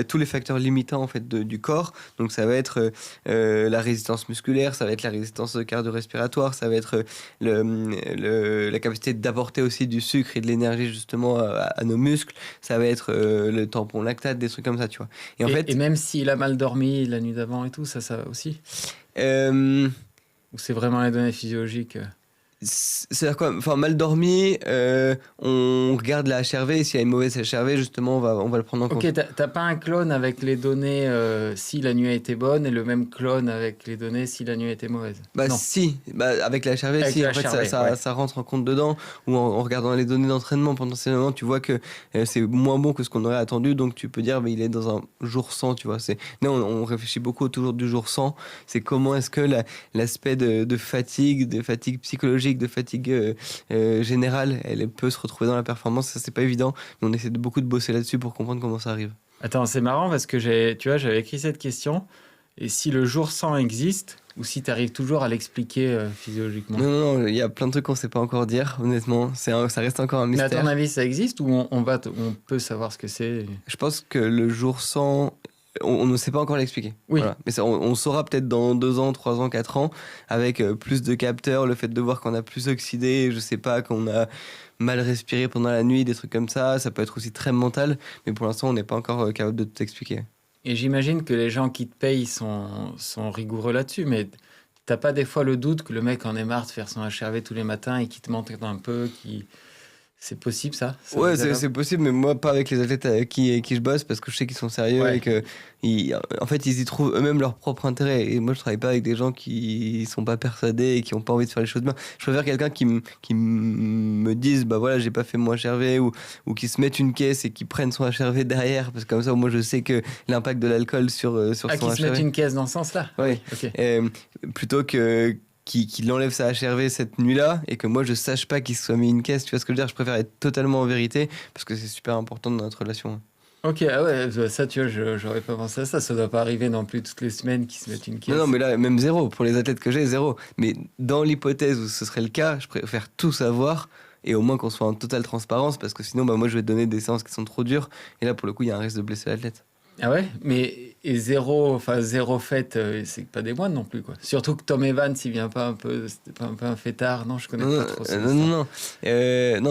tous les facteurs limitants en fait du corps. Donc ça va être la résistance musculaire, ça va être la résistance cardio-respiratoire, ça va être la capacité d'apporter aussi du sucre et de l'énergie justement à nos muscles, ça va être le tampon lactate, des trucs comme ça, tu vois. Et, en fait, et même s'il a mal dormi la nuit d'avant et tout, ça va aussi Ou c'est vraiment les données physiologiques C'est-à-dire quoi, enfin, mal dormi, on regarde la HRV et s'il y a une mauvaise HRV, justement, on va le prendre en compte. Ok, t'as pas un clone avec les données si la nuit a été bonne et le même clone avec les données si la nuit a été mauvaise? Bah non. Si, avec la HRV, avec si, la en fait, HRV, ça rentre en compte dedans, ou en regardant les données d'entraînement, potentiellement, tu vois que c'est moins bon que ce qu'on aurait attendu, donc tu peux dire, il est dans un jour 100, tu vois. Non, on réfléchit beaucoup autour du jour 100, c'est comment est-ce que l'aspect de fatigue psychologique, de fatigue générale, elle peut se retrouver dans la performance. Ça, c'est pas évident, mais on essaie beaucoup de bosser là-dessus pour comprendre comment ça arrive. Attends, c'est marrant parce que j'avais écrit cette question. Et si le jour 100 existe, ou si tu arrives toujours à l'expliquer physiologiquement? Non, il y a plein de trucs qu'on sait pas encore dire, honnêtement. Ça reste encore un mystère. Mais à ton avis, ça existe ou on peut savoir ce que c'est? Je pense que le jour 100... On ne sait pas encore l'expliquer. Oui. Voilà. Mais on saura peut-être dans 2 ans, 3 ans, 4 ans, avec plus de capteurs, le fait de voir qu'on a plus oxydé, je sais pas, qu'on a mal respiré pendant la nuit, des trucs comme ça. Ça peut être aussi très mental, mais pour l'instant, on n'est pas encore capable de tout expliquer. Et j'imagine que les gens qui te payent sont rigoureux là-dessus, mais t'as pas des fois le doute que le mec en ait marre de faire son HRV tous les matins et qu'il te montre un peu, C'est possible, ça Ouais, c'est possible, mais moi, pas avec les athlètes avec qui je bosse, parce que je sais qu'ils sont sérieux et que, en fait, ils y trouvent eux-mêmes leur propre intérêt. Et moi, je travaille pas avec des gens qui sont pas persuadés et qui ont pas envie de faire les choses bien. Je préfère quelqu'un qui me dise, bah voilà, j'ai pas fait mon HRV, ou qui se mette une caisse et qui prenne son HRV derrière, parce que comme ça, moi, je sais que l'impact de l'alcool sur son HRV. Qui se mette une caisse dans ce sens-là? Oui. Okay. Plutôt que qu'il enlève sa HRV cette nuit-là et que moi je sache pas qu'il se soit mis une caisse, tu vois ce que je veux dire? Je préfère être totalement en vérité parce que c'est super important dans notre relation. Ok, ah ouais, ça tu vois, j'aurais pas pensé à ça, ça doit pas arriver non plus toutes les semaines qu'ils se mettent une caisse. Non, mais là, même zéro, pour les athlètes que j'ai, zéro. Mais dans l'hypothèse où ce serait le cas, je préfère tout savoir et au moins qu'on soit en totale transparence parce que sinon, moi je vais te donner des séances qui sont trop dures et là, pour le coup, il y a un risque de blesser l'athlète. Ah ouais, mais et zéro fête, c'est pas des moines non plus quoi. Surtout que Tom Evans, il vient pas un peu, c'était pas un peu un fêtard, non, je connais pas trop ça. Non,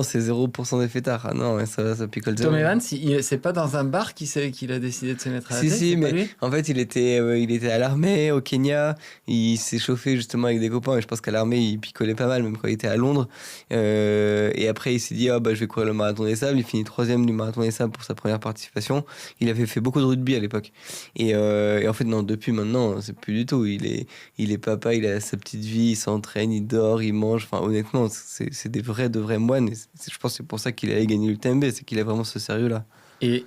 c'est 0% des fêtards. Ah non, ça picole zéro. Tom Evans, c'est pas dans un bar qu'il a décidé de se mettre à la tête. Si, mais en fait, il était à l'armée au Kenya. Il s'est chauffé justement avec des copains et je pense qu'à l'armée, il picolait pas mal, même quand il était à Londres. Et après, il s'est dit, je vais courir le marathon des sables. Il finit 3e du marathon des sables pour sa première participation. Il avait fait beaucoup de rugby à l'époque. Et en fait, non, depuis maintenant, c'est plus du tout. Il est papa, il a sa petite vie, il s'entraîne, il dort, il mange. Enfin, honnêtement, c'est de vrais moines. Et je pense que c'est pour ça qu'il a gagné l'UTMB, c'est qu'il a vraiment ce sérieux-là. Et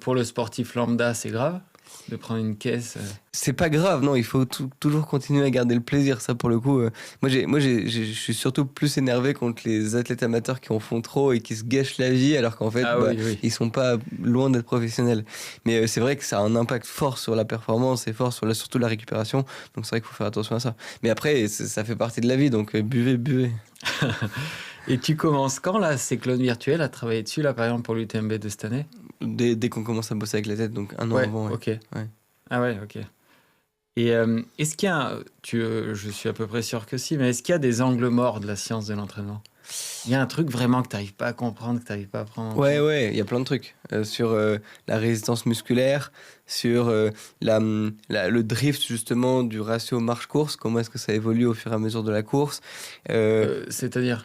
pour le sportif lambda, c'est grave de prendre une caisse? C'est pas grave, non, il faut toujours continuer à garder le plaisir, ça pour le coup. Je suis surtout plus énervé contre les athlètes amateurs qui en font trop et qui se gâchent la vie alors qu'en fait, oui. Ils sont pas loin d'être professionnels. Mais c'est vrai que ça a un impact fort sur la performance et fort sur surtout la récupération, donc c'est vrai qu'il faut faire attention à ça. Mais après, ça fait partie de la vie, donc buvez. Et tu commences quand, là, ces clones virtuels, à travailler dessus, là, par exemple, pour l'UTMB de cette année? Dès qu'on commence à bosser avec la tête, donc un an avant. Ouais, ok. Ouais. Ah ouais, ok. Et est-ce qu'il y a, je suis à peu près sûr que si, mais est-ce qu'il y a des angles morts de la science de l'entraînement? Il y a un truc vraiment que tu n'arrives pas à comprendre, que tu n'arrives pas à prendre? Ouais, il y a plein de trucs. Sur la résistance musculaire, sur le drift, justement, du ratio marche-course, comment est-ce que ça évolue au fur et à mesure de la course. C'est-à-dire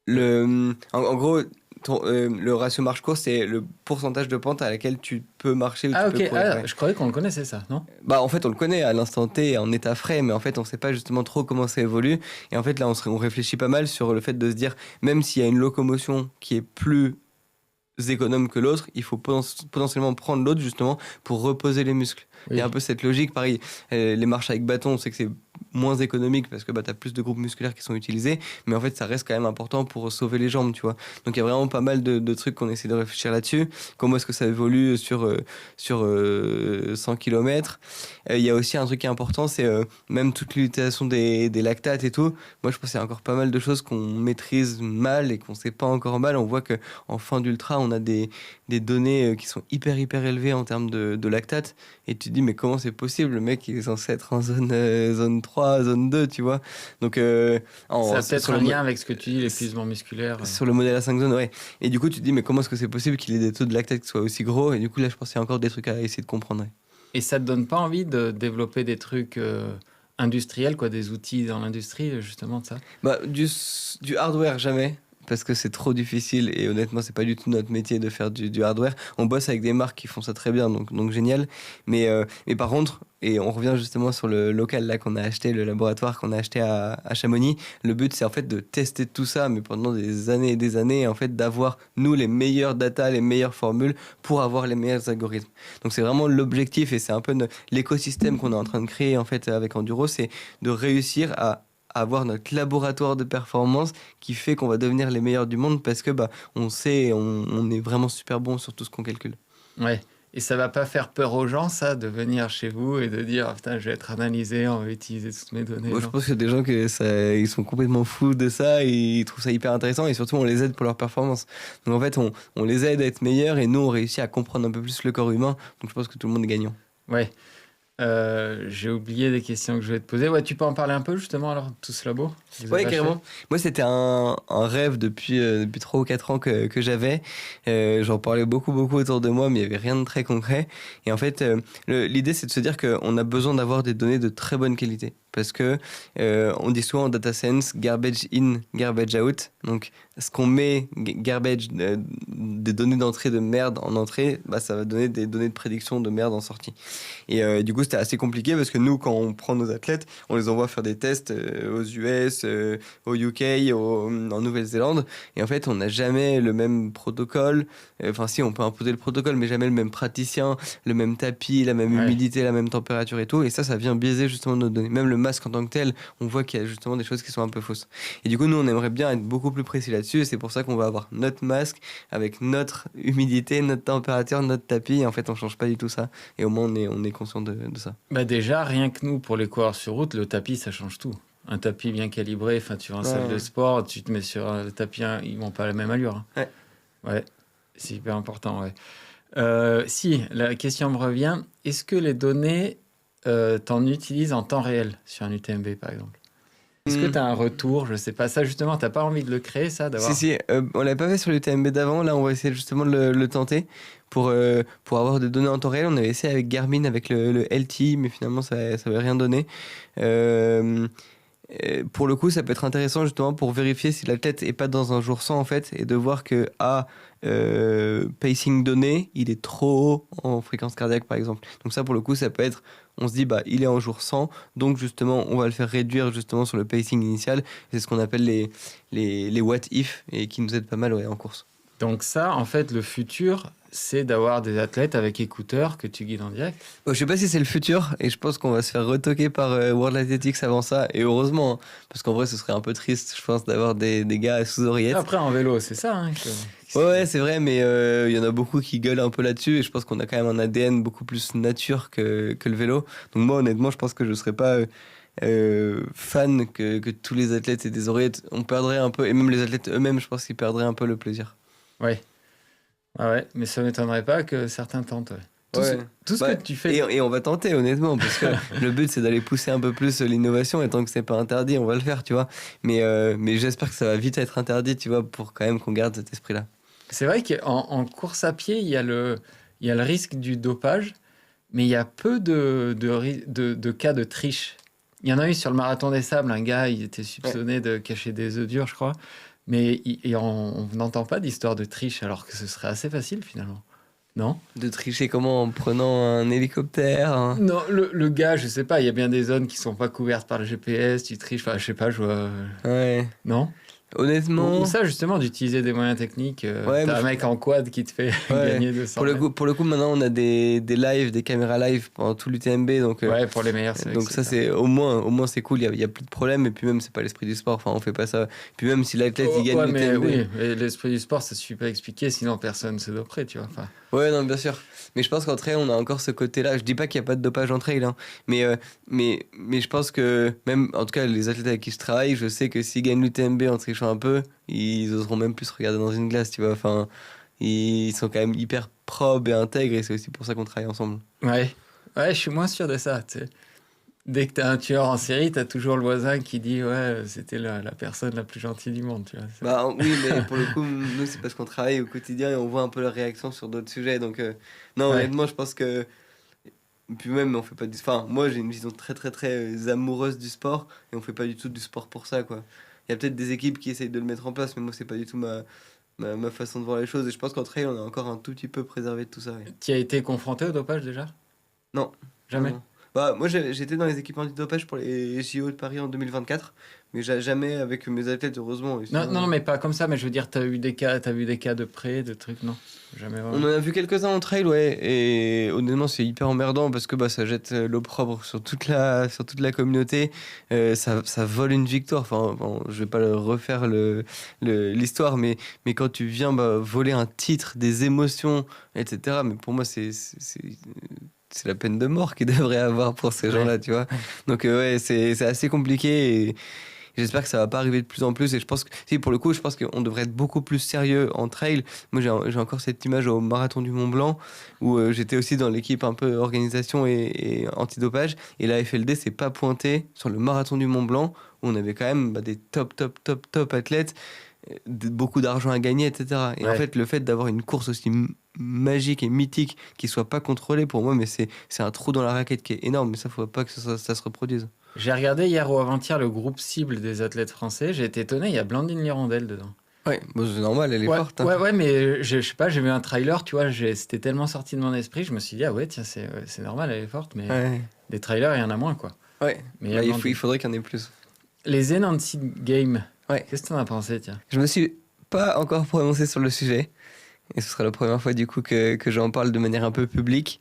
en gros, le ratio marche-course, c'est le pourcentage de pente à laquelle tu peux marcher. Ou tu peux courir. Je croyais qu'on le connaissait, ça, non? En fait, on le connaît à l'instant T, en état frais, mais en fait, on ne sait pas justement trop comment ça évolue. Et en fait, là, on réfléchit pas mal sur le fait de se dire, même s'il y a une locomotion qui est plus économe que l'autre, il faut potentiellement prendre l'autre justement pour reposer les muscles. Oui. Il y a un peu cette logique, pareil, les marches avec bâton, on sait que c'est moins économique parce que tu as plus de groupes musculaires qui sont utilisés, mais en fait ça reste quand même important pour sauver les jambes, tu vois. Donc il y a vraiment pas mal de trucs qu'on essaie de réfléchir là-dessus. Comment est-ce que ça évolue sur 100 km. Il y a aussi un truc qui est important, c'est même toute l'utilisation des lactates et tout. Moi je pense qu'il y a encore pas mal de choses qu'on maîtrise mal et qu'on sait pas encore mal. On voit qu'en fin d'ultra, on a des données qui sont hyper élevées en termes de lactate. Et tu te dis, mais comment c'est possible? Le mec, il est censé être en zone 3, zone 2, tu vois. Donc, ça a peut-être un lien avec ce que tu dis, l'épuisement musculaire. Sur le modèle à 5 zones, ouais. Et du coup, tu te dis, mais comment est-ce que c'est possible qu'il ait des taux de lactate qui soient aussi gros? Et du coup, là, je pense qu'il y a encore des trucs à essayer de comprendre. Ouais. Et ça te donne pas envie de développer des trucs industriels, quoi, des outils dans l'industrie, justement, de ça? Bah, du hardware, jamais. Parce que c'est trop difficile et honnêtement, c'est pas du tout notre métier de faire du hardware. On bosse avec des marques qui font ça très bien, donc génial. Mais par contre, et on revient justement sur le local là qu'on a acheté, le laboratoire qu'on a acheté à Chamonix. Le but, c'est en fait de tester tout ça, mais pendant des années et des années, et en fait d'avoir nous les meilleures data, les meilleures formules pour avoir les meilleurs algorithmes. Donc c'est vraiment l'objectif et c'est un peu l'écosystème qu'on est en train de créer en fait avec Enduro, c'est de réussir à avoir notre laboratoire de performance qui fait qu'on va devenir les meilleurs du monde parce que on sait, on est vraiment super bon sur tout ce qu'on calcule. Ouais. Et ça va pas faire peur aux gens, ça, de venir chez vous et de dire oh, putain, je vais être analysé, on va utiliser toutes mes données. Moi, je pense qu'il y a des gens ils sont complètement fous de ça et ils trouvent ça hyper intéressant et surtout on les aide pour leur performance. Donc en fait, on les aide à être meilleurs et nous on réussit à comprendre un peu plus le corps humain. Donc je pense que tout le monde est gagnant. Ouais. J'ai oublié des questions que je vais te poser. Ouais, tu peux en parler un peu justement alors, tout ce labo? Ouais, carrément. Moi, c'était un rêve depuis 3 ou 4 ans que j'avais. J'en parlais beaucoup autour de moi, mais il n'y avait rien de très concret. Et en fait, l'idée, c'est de se dire qu'on a besoin d'avoir des données de très bonne qualité. Parce que on dit souvent en data science, garbage in, garbage out. Donc, ce qu'on met garbage, des données d'entrée de merde en entrée, ça va donner des données de prédiction de merde en sortie. Et du coup, c'était assez compliqué parce que nous, quand on prend nos athlètes, on les envoie faire des tests aux US, au UK, en Nouvelle-Zélande. Et en fait, on n'a jamais le même protocole. Enfin, si, on peut imposer le protocole, mais jamais le même praticien, le même tapis, la même humidité, la même température et tout. Et ça vient biaiser justement nos données. Même le masque en tant que tel, on voit qu'il y a justement des choses qui sont un peu fausses. Et du coup, nous, on aimerait bien être beaucoup plus précis là-dessus. Et c'est pour ça qu'on va avoir notre masque avec notre humidité, notre température, notre tapis. Et en fait, on change pas du tout ça. Et au moins, on est conscient de ça. Déjà, rien que nous, pour les coureurs sur route, le tapis, ça change tout. Un tapis bien calibré, enfin, tu vas en salle de sport, tu te mets sur un tapis, ils vont pas à la même allure. Hein. Ouais, c'est hyper important, ouais. Si, la question me revient, est-ce que les données, t'en utilises en temps réel sur un UTMB, par exemple? Est-ce que tu as un retour? Je sais pas. Ça, justement, tu n'as pas envie de le créer, ça d'avoir... Si, on l'avait pas fait sur l'UTMB d'avant. Là, on va essayer justement de le tenter pour avoir des données en temps réel. On avait essayé avec Garmin, avec le LTE, mais finalement, ça n'avait rien donné. Pour le coup, ça peut être intéressant justement pour vérifier si l'athlète est pas dans un jour sans en fait et de voir que pacing donné, il est trop haut en fréquence cardiaque par exemple. Donc ça pour le coup, ça peut être, on se dit il est en jour 100, donc justement on va le faire réduire justement sur le pacing initial. C'est ce qu'on appelle les what if et qui nous aident pas mal en course. Donc ça, en fait, le futur, c'est d'avoir des athlètes avec écouteurs que tu guides en direct. Je sais pas si c'est le futur et je pense qu'on va se faire retoquer par World Athletics avant ça et heureusement, hein, parce qu'en vrai ce serait un peu triste, je pense, d'avoir des gars sous oreillette. Après en vélo, c'est ça. Hein, ouais, c'est vrai, mais y en a beaucoup qui gueulent un peu là-dessus et je pense qu'on a quand même un ADN beaucoup plus nature que le vélo. Donc moi, honnêtement, je pense que je serais pas fan que tous les athlètes aient des oreillettes. On perdrait un peu, et même les athlètes eux-mêmes, je pense qu'ils perdraient un peu le plaisir. Ouais. Ah ouais, mais ça m'étonnerait pas que certains tentent. Ouais. Tout ce que tu fais. Et on va tenter, honnêtement, parce que le but, c'est d'aller pousser un peu plus l'innovation, et tant que c'est pas interdit, on va le faire, tu vois. Mais j'espère que ça va vite être interdit, tu vois, pour quand même qu'on garde cet esprit-là. C'est vrai qu'en course à pied, il y a le risque du dopage, mais il y a peu de cas de triche. Il y en a eu sur le marathon des sables, un gars, il était soupçonné de cacher des œufs durs, je crois. Mais on n'entend pas d'histoire de triche, alors que ce serait assez facile finalement. Non? De tricher comment? En prenant un hélicoptère? Non, le gars, je sais pas, il y a bien des zones qui sont pas couvertes par le GPS, tu triches, enfin je sais pas, je vois... Ouais. Non? Honnêtement, Ou ça, justement, d'utiliser des moyens techniques. ouais, T'as un mec en quad qui te fait ouais. gagner 200 mètres. Pour le coup, maintenant, on a des lives, des caméras live pendant tout l'UTMB. Ouais, pour les meilleurs, c'est vrai Donc que ça, c'est c'est au moins c'est cool. Il y a plus de problème. Et puis même, c'est pas l'esprit du sport. Enfin, on fait pas ça. Puis même si l'athlète, il gagne ouais, mais l'UTMB. oui, mais l'esprit du sport, ça suffit pas à expliquer, sinon personne se doperait, tu vois. Enfin, Ouais, non, bien sûr. Mais je pense qu'en trail, on a encore ce côté-là. Je dis pas qu'il n'y a pas de dopage en trail, hein. Mais je pense que même, en tout cas, les athlètes avec qui je travaille, je sais que s'ils gagnent l'UTMB en trichant un peu, ils oseront même plus se regarder dans une glace, tu vois. Enfin, ils sont quand même hyper probes et intègres et c'est aussi pour ça qu'on travaille ensemble. ouais. Ouais, je suis moins sûr de ça, tu sais. Dès que t'as un tueur en série, t'as toujours le voisin qui dit ouais, c'était la personne la plus gentille du monde, tu vois. Bah oui, mais pour le coup, nous, c'est parce qu'on travaille au quotidien et on voit un peu leurs réactions sur d'autres sujets. Donc, non, Ouais. honnêtement, je pense que. Puis même, on fait pas du. Enfin, moi, j'ai une vision très, très, très amoureuse du sport et on fait pas du tout du sport pour ça, quoi. Il y a peut-être des équipes qui essayent de le mettre en place, mais moi, c'est pas du tout ma façon de voir les choses. Et je pense qu'en trail, on est encore un tout petit peu préservé de tout ça. Ouais. Tu as été confronté au dopage déjà? Non. Jamais? Non. Bah, moi, j'étais dans les équipes antidopage pour les JO de Paris en 2024, mais jamais avec mes athlètes, heureusement. Et Non, sinon, non, mais pas comme ça, mais je veux dire, t'as vu des cas de près, de trucs, non? Jamais on vraiment. en a vu quelques-uns en trail, ouais, et honnêtement, c'est hyper emmerdant parce que bah, ça jette l'opprobre sur sur toute la communauté. Ça vole une victoire. Enfin, bon, je vais pas refaire l'histoire, mais quand tu viens bah, voler un titre, des émotions, etc., mais pour moi, c'est la peine de mort qu'ils devraient avoir pour ces Ouais. gens-là, tu vois. Donc, ouais, c'est assez compliqué et j'espère que ça va pas arriver de plus en plus. Et je pense que, si, pour le coup, je pense qu'on devrait être beaucoup plus sérieux en trail. Moi, j'ai encore cette image au marathon du Mont Blanc où j'étais aussi dans l'équipe un peu organisation et antidopage. Et la FLD s'est pas pointée sur le marathon du Mont Blanc où on avait quand même bah, des top athlètes, beaucoup d'argent à gagner, etc. Et en Ouais. fait, le fait d'avoir une course aussi magique et mythique qui soit pas contrôlée, pour moi, mais c'est un trou dans la raquette qui est énorme. Mais ça, faut pas que ça se reproduise. J'ai regardé hier ou avant-hier le groupe cible des athlètes français. J'ai été étonné, il y a Blandine Lirondelle dedans. Ouais, bon, c'est normal, elle est Ouais, forte. Hein. ouais, mais je sais pas, j'ai vu un trailer, tu vois, c'était tellement sorti de mon esprit, je me suis dit, ah ouais, tiens, c'est normal, elle est forte, mais Ouais. des trailers, il y en a moins, quoi. Ouais, Mais il y a bah, Blandine. il faudrait qu'il y en ait plus. Les Enhanced Games, Ouais. qu'est-ce que t'en as pensé, tiens? Je me suis pas encore prononcé sur le sujet. Et ce sera la première fois du coup que j'en parle de manière un peu publique.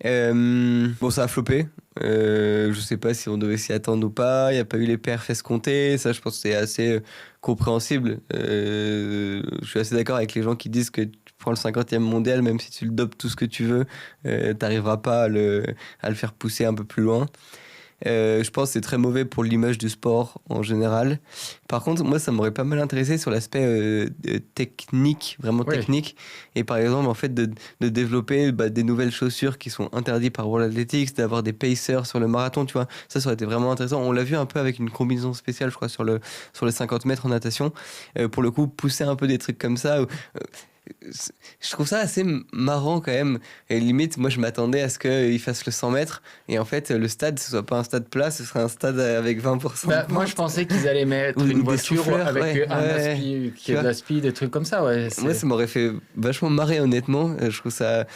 Bon, ça a floppé. Je sais pas si on devait s'y attendre ou pas. Il n'y a pas eu les perfs escomptés. Ça, je pense que c'est assez compréhensible. Je suis assez d'accord avec les gens qui disent que tu prends le 50e mondial, même si tu le dopes tout ce que tu veux, t'arriveras pas à le faire pousser un peu plus loin. Je pense que c'est très mauvais pour l'image du sport en général. Par contre, moi, ça m'aurait pas mal intéressé sur l'aspect technique, vraiment Oui. technique. Et par exemple, en fait, de développer bah, des nouvelles chaussures qui sont interdites par World Athletics, d'avoir des pacers sur le marathon, tu vois. Ça aurait été vraiment intéressant. On l'a vu un peu avec une combinaison spéciale, je crois, sur les 50 mètres en natation. Pour le coup, pousser un peu des trucs comme ça. Je trouve ça assez marrant quand même. Et limite, moi je m'attendais à ce qu'ils fassent le 100 mètres et en fait le stade ce soit pas un stade plat, ce serait un stade avec 20%. Bah, moi, je pensais qu'ils allaient mettre Ou une des voiture souffleurs, avec ouais, un ouais, aspi, qui tu est de vois. l'aspi, des trucs comme ça, ouais. Moi ça m'aurait fait vachement marrer honnêtement. Je trouve ça.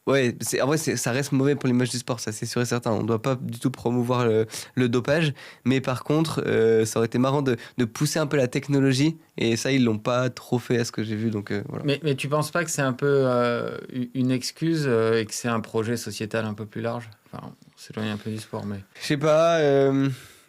Ouais, en vrai, ça reste mauvais pour l'image du sport, ça c'est sûr et certain. On ne doit pas du tout promouvoir le dopage, mais par contre, ça aurait été marrant de pousser un peu la technologie, et ça, ils l'ont pas trop fait à ce que j'ai vu, donc voilà. Mais tu penses pas que c'est un peu une excuse et que c'est un projet sociétal un peu plus large? Enfin, on s'éloigne un peu du sport, mais... Je sais pas.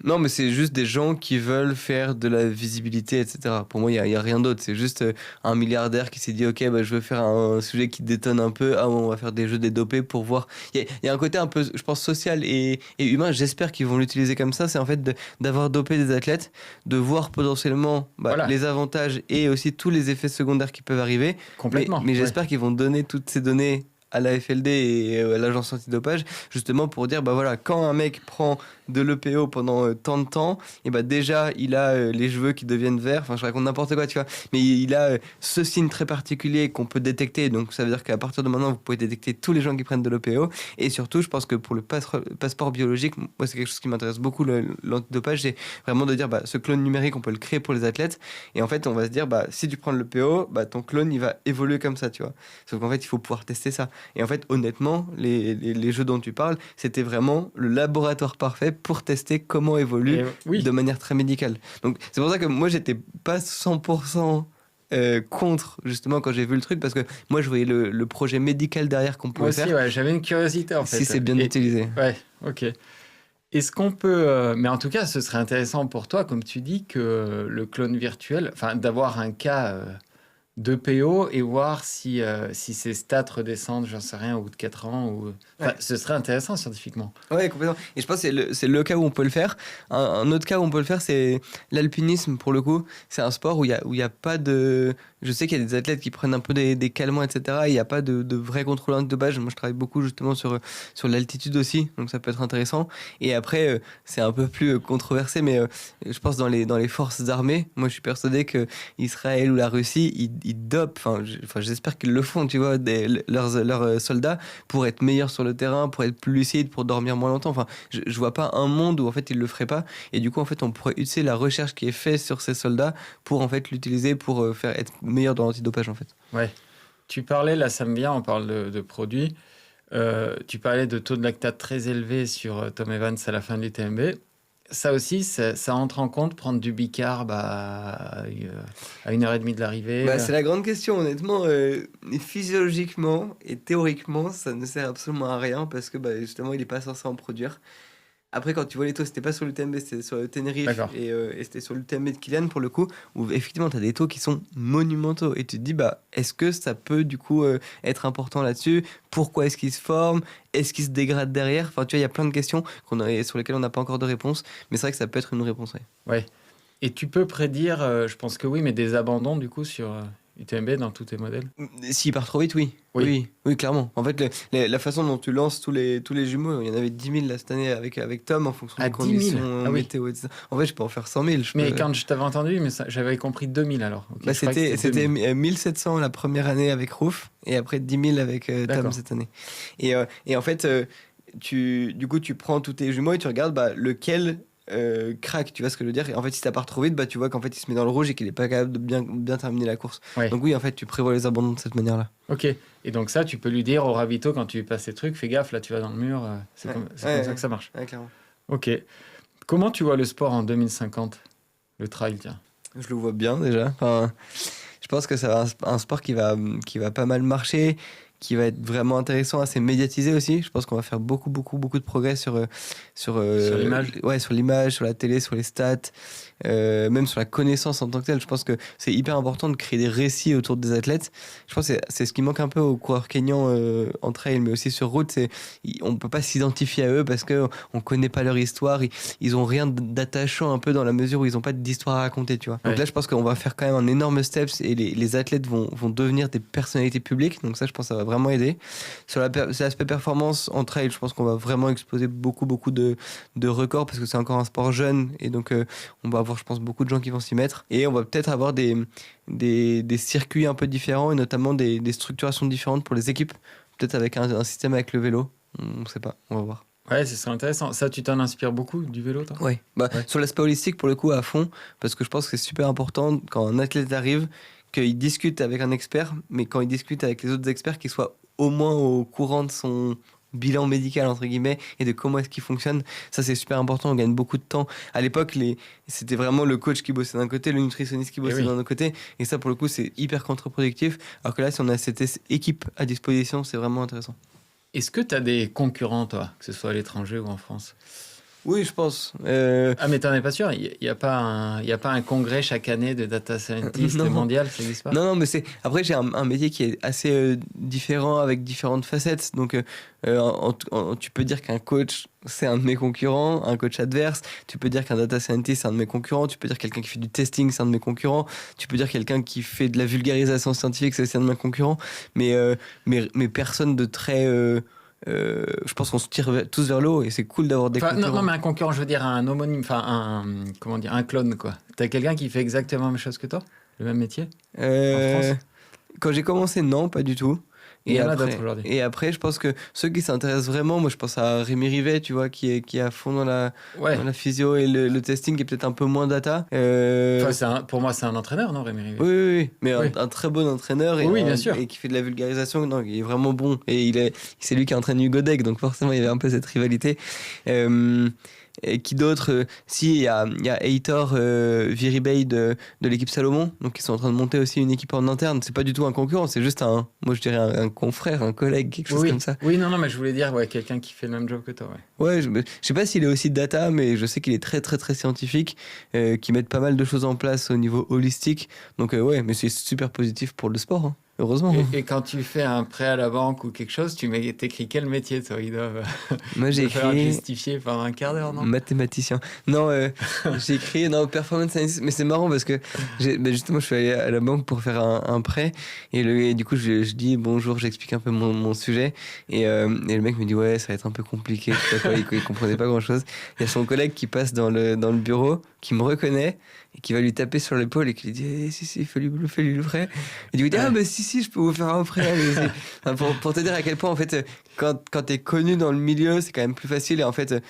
Non, mais c'est juste des gens qui veulent faire de la visibilité, etc. Pour moi, il y a rien d'autre. C'est juste un milliardaire qui s'est dit, ok, bah, je veux faire un sujet qui détonne un peu. Ah, on va faire des jeux dédopés pour voir. Il y a un côté un peu, je pense, social et humain. J'espère qu'ils vont l'utiliser comme ça. C'est en fait d'avoir dopé des athlètes, de voir potentiellement bah, Voilà. les avantages et aussi tous les effets secondaires qui peuvent arriver. Complètement. Mais j'espère qu'ils vont donner toutes ces données à la FLD et à l'agence antidopage, justement pour dire, bah voilà, quand un mec prend de l'EPO pendant tant de temps, et bah déjà, il a les cheveux qui deviennent verts, enfin je raconte n'importe quoi, tu vois, mais il a ce signe très particulier qu'on peut détecter, donc ça veut dire qu'à partir de maintenant, vous pouvez détecter tous les gens qui prennent de l'EPO, et surtout, je pense que pour le passeport biologique, moi c'est quelque chose qui m'intéresse beaucoup, l'antidopage, c'est vraiment de dire, bah ce clone numérique, on peut le créer pour les athlètes, et en fait, on va se dire, bah si tu prends de l'EPO, bah ton clone, il va évoluer comme ça, tu vois, sauf qu'en fait, il faut pouvoir tester ça. Et en fait, honnêtement, les jeux dont tu parles, c'était vraiment le laboratoire parfait pour tester comment évolue de manière très médicale. Donc c'est pour ça que moi, j'étais pas 100% contre, justement, quand j'ai vu le truc, parce que moi, je voyais le projet médical derrière qu'on pouvait faire. Moi aussi, j'avais une curiosité, en fait. Si c'est bien utilisé. Ouais, ok. Est-ce qu'on peut... mais en tout cas, ce serait intéressant pour toi, comme tu dis, que le clone virtuel, enfin, d'avoir un cas de PO et voir si ses stats redescendent, j'en sais rien, au bout de 4 ans. Ou... ce serait intéressant scientifiquement. Ouais, complètement. Et je pense que c'est le cas où on peut le faire. Un autre cas où on peut le faire, c'est l'alpinisme, pour le coup. C'est un sport où il y a pas de... Je sais qu'il y a des athlètes qui prennent un peu des calmants, etc. Il n'y a pas de vrai contrôle antidopage. Moi, je travaille beaucoup justement sur l'altitude aussi, donc ça peut être intéressant. Et après, c'est un peu plus controversé, mais je pense dans les forces armées, moi, je suis persuadé que Israël ou la Russie, ils dopent. J'espère qu'ils le font, tu vois, leurs soldats pour être meilleurs sur le terrain, pour être plus lucides, pour dormir moins longtemps. Enfin, je vois pas un monde où en fait ils le feraient pas. Et du coup, en fait, on pourrait utiliser la recherche qui est faite sur ces soldats pour en fait l'utiliser pour faire être meilleur dans l'antidopage en fait. Ouais. Tu parlais, là ça me vient, on parle de produits. Tu parlais de taux de lactate très élevé sur Tom Evans à la fin de l'UTMB. Ça aussi, ça entre en compte, prendre du bicarb à 1h30 de l'arrivée. C'est la grande question, honnêtement. Physiologiquement et théoriquement, ça ne sert absolument à rien parce que justement, il n'est pas censé en produire. Après, quand tu vois les taux, c'était pas sur l'UTMB, c'était sur le Tenerife et c'était sur l'UTMB de Kylian pour le coup, où effectivement, tu as des taux qui sont monumentaux. Et tu te dis, est-ce que ça peut du coup être important là-dessus? Pourquoi est-ce qu'ils se forment? Est-ce qu'ils se dégradent derrière? Enfin, tu vois, il y a plein de questions sur lesquelles on n'a pas encore de réponse, mais c'est vrai que ça peut être une réponse. Ouais. Et tu peux prédire, je pense que oui, mais des abandons du coup sur UTMB dans tous tes modèles? S'il part trop vite, oui. Oui, clairement. En fait, la façon dont tu lances tous les jumeaux, il y en avait 10 000 là, cette année avec Tom en fonction des conditions météo, etc. En fait, je peux en faire 100 000. Quand je t'avais entendu, j'avais compris 2000 alors. Okay, c'était 1700 la première année avec Rouf et après 10 000 avec Tom cette année. Et en fait, tu prends tous tes jumeaux et tu regardes lequel... craque, tu vois ce que je veux dire? Et en fait, si ça part trop vite, tu vois qu'en fait il se met dans le rouge et qu'il est pas capable de bien terminer la course. Donc oui, en fait, tu prévois les abandons de cette manière-là. Ok. Et donc ça, tu peux lui dire au ravito quand tu passes ces trucs, fais gaffe, là tu vas dans le mur. C'est comme ça que ça marche. Ouais, clairement. Ok. Comment tu vois le sport en 2050? Le trail, tiens. Je le vois bien déjà. Enfin, je pense que c'est un sport qui va pas mal marcher, qui va être vraiment intéressant, assez médiatisé aussi. Je pense qu'on va faire beaucoup de progrès sur l'image. Ouais, sur l'image, sur la télé, sur les stats, même sur la connaissance en tant que telle. Je pense que c'est hyper important de créer des récits autour des athlètes. Je pense que c'est ce qui manque un peu aux coureurs kényans en trail, mais aussi sur route. On ne peut pas s'identifier à eux parce qu'on ne connaît pas leur histoire. Ils n'ont rien d'attachant un peu dans la mesure où ils n'ont pas d'histoire à raconter, tu vois. Donc là, je pense qu'on va faire quand même un énorme steps et les athlètes vont devenir des personnalités publiques. Donc ça, je pense que ça va vraiment aider. Sur l'aspect performance en trail, je pense qu'on va vraiment exposer beaucoup de records parce que c'est encore un sport jeune et donc on va avoir, je pense, beaucoup de gens qui vont s'y mettre et on va peut-être avoir des circuits un peu différents et notamment des structurations différentes pour les équipes, peut-être avec un système avec le vélo, on ne sait pas, on va voir. Ouais, ce serait intéressant. Ça, tu t'en inspires beaucoup du vélo, toi? Ouais. Sur l'aspect holistique, pour le coup, à fond, parce que je pense que c'est super important quand un athlète arrive, qu'il discute avec un expert, mais quand il discute avec les autres experts, qu'il soit au moins au courant de son bilan médical, entre guillemets, et de comment est-ce qu'il fonctionne. Ça, c'est super important, on gagne beaucoup de temps. À l'époque, c'était vraiment le coach qui bossait d'un côté, le nutritionniste qui bossait d'un autre côté, et ça, pour le coup, c'est hyper contre-productif, alors que là, si on a cette équipe à disposition, c'est vraiment intéressant. Est-ce que tu as des concurrents, toi, que ce soit à l'étranger ou en France? Oui, je pense. Ah, mais t'en es pas sûr? Il n'y a pas un congrès chaque année de data scientist mondial, ça n'existe pas? Non, mais après, j'ai un métier qui est assez différent avec différentes facettes. Donc, tu peux dire qu'un coach, c'est un de mes concurrents, un coach adverse. Tu peux dire qu'un data scientist, c'est un de mes concurrents. Tu peux dire quelqu'un qui fait du testing, c'est un de mes concurrents. Tu peux dire quelqu'un qui fait de la vulgarisation scientifique, c'est aussi un de mes concurrents. Mais personne de très... je pense qu'on se tire tous vers le haut et c'est cool d'avoir des concurrents. Non, mais un concurrent, je veux dire un homonyme, un clone, quoi. T'as quelqu'un qui fait exactement la même chose que toi? Le même métier? En France? Quand j'ai commencé, non, pas du tout. Il y en a d'autres aujourd'hui. Et après, je pense que ceux qui s'intéressent vraiment, moi je pense à Rémi Rivet, tu vois, qui est à fond dans la physio et le testing, qui est peut-être un peu moins data. Pour moi, c'est un entraîneur, non, Rémi Rivet? Oui. Mais un très bon entraîneur bien sûr. Et qui fait de la vulgarisation. Non, il est vraiment bon. Et c'est lui qui entraîne Hugo Deck, donc forcément, il y avait un peu cette rivalité. Et qui d'autre Si, il y a Heitor Viribey de l'équipe Salomon, donc ils sont en train de monter aussi une équipe en interne. C'est pas du tout un concurrent, c'est juste moi je dirais un confrère, un collègue, quelque chose comme ça. Oui, non, mais je voulais dire quelqu'un qui fait le même job que toi. Ouais, je sais pas s'il est aussi data, mais je sais qu'il est très très très scientifique, qui met pas mal de choses en place au niveau holistique. Donc mais c'est super positif pour le sport. Hein. Heureusement. Et quand tu fais un prêt à la banque ou quelque chose, t'écris quel métier, toi? Ils doivent Moi, j'ai écrit justifier pendant un quart d'heure, non? Mathématicien. Non, j'ai écrit performance analyst, mais c'est marrant parce que justement, je suis allé à la banque pour faire un prêt et du coup, je dis bonjour, j'explique un peu mon sujet et le mec me dit ouais, ça va être un peu compliqué. Je sais pas quoi, il comprenait pas grand chose. Il y a son collègue qui passe dans le bureau, qui me reconnaît et qui va lui taper sur l'épaule et qui lui dit si, fais-lui le prêt. Et du coup, il dit si, je peux vous faire un prêt. Pour te dire à quel point, en fait, quand t'es connu dans le milieu, c'est quand même plus facile. Et en fait,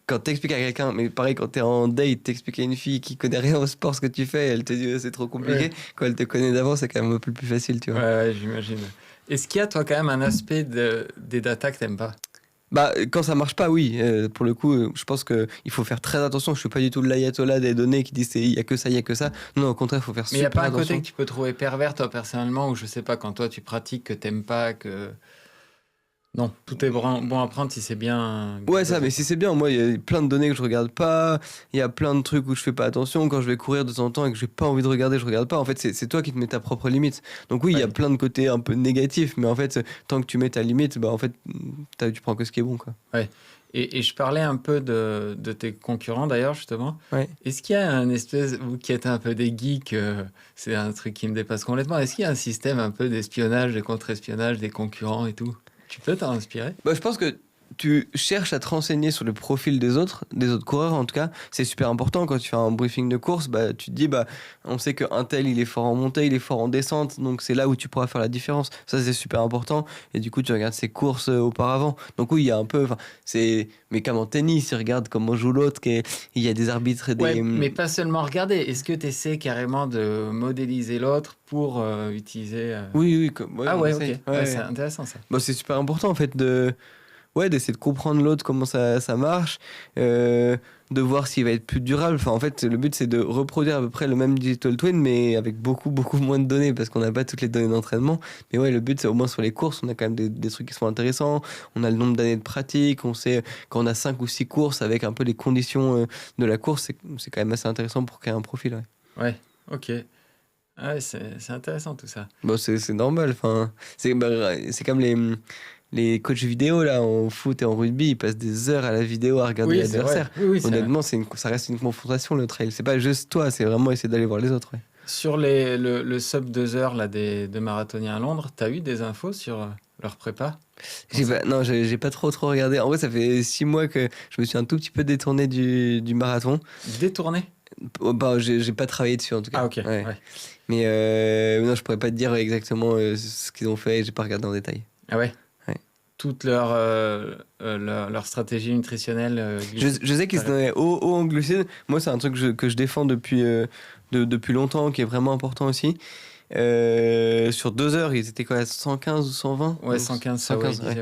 quand t'expliques à quelqu'un, mais pareil, quand t'es en date, t'expliques à une fille qui connaît rien au sport ce que tu fais, elle te dit c'est trop compliqué. Ouais. Quand elle te connaît d'avant, c'est quand même un peu plus facile, tu vois. Ouais, j'imagine. Est-ce qu'il y a, toi, quand même un aspect des data que t'aimes pas? Quand ça marche pas, oui. Pour le coup, je pense qu'il faut faire très attention. Je suis pas du tout l'ayatollah des données qui dit il y a que ça, il y a que ça. Non, au contraire, il faut faire super attention. Mais il y a pas un côté que tu peux trouver pervers, toi, personnellement, ou je sais pas, quand toi tu pratiques, que t'aimes pas, que... Non, tout est bon à prendre si c'est bien. Ouais, mais si c'est bien, moi, il y a plein de données que je regarde pas, il y a plein de trucs où je fais pas attention. Quand je vais courir de temps en temps et que j'ai pas envie de regarder, je regarde pas. En fait, c'est toi qui te mets ta propre limite. Donc oui, il y a plein de côtés un peu négatifs, mais en fait, tant que tu mets ta limite, en fait, tu prends que ce qui est bon, quoi. Ouais. Et je parlais un peu de tes concurrents, d'ailleurs, justement. Ouais. Est-ce qu'il y a un espèce, vous qui êtes un peu des geeks, c'est un truc qui me dépasse complètement, est-ce qu'il y a un système un peu d'espionnage, de contre-espionnage des concurrents et tout? Tu peux t'en inspirer? Je pense que tu cherches à te renseigner sur le profil des autres coureurs en tout cas. C'est super important quand tu fais un briefing de course. Tu te dis, on sait qu'un tel, il est fort en montée, il est fort en descente. Donc c'est là où tu pourras faire la différence. Ça, c'est super important. Et du coup, tu regardes ses courses auparavant. Donc oui, il y a un peu... Mais comme en tennis, tu regardes comment joue l'autre. Il y a des arbitres et des... Ouais, mais pas seulement regarder. Est-ce que tu essaies carrément de modéliser l'autre pour utiliser... Oui. Ok. Ouais, c'est intéressant ça. C'est super important en fait d'essayer de comprendre l'autre, comment ça marche, de voir s'il va être plus durable. Enfin, en fait, le but, c'est de reproduire à peu près le même digital twin, mais avec beaucoup, beaucoup moins de données, parce qu'on n'a pas toutes les données d'entraînement. Mais ouais, le but, c'est au moins sur les courses, on a quand même des trucs qui sont intéressants. On a le nombre d'années de pratique, on sait quand on a 5 ou 6 courses, avec un peu les conditions de la course, c'est quand même assez intéressant pour créer un profil. Ouais, ok. Ouais, c'est intéressant tout ça. C'est normal. Enfin, c'est comme les coachs vidéo là en foot et en rugby, ils passent des heures à la vidéo à regarder l'adversaire. Honnêtement, ça reste une confrontation, le trail. C'est pas juste toi, c'est vraiment essayer d'aller voir les autres. Ouais. Sur le sub 2 heures là, des marathoniens à Londres, t'as eu des infos sur leur prépa? J'ai pas trop regardé. En vrai, ça fait 6 mois que je me suis un tout petit peu détourné du marathon. Détourné? J'ai pas travaillé dessus en tout cas. Ah ok. Ouais. Mais non, je pourrais pas te dire exactement ce qu'ils ont fait. J'ai pas regardé en détail. Ah ouais. Toute leur stratégie nutritionnelle. Je sais qu'ils étaient haut en glucides. Moi, c'est un truc que je défends depuis longtemps, qui est vraiment important aussi. Sur 2 heures, ils étaient quoi, 115 ou 120? Ouais, 115, 115 ouais.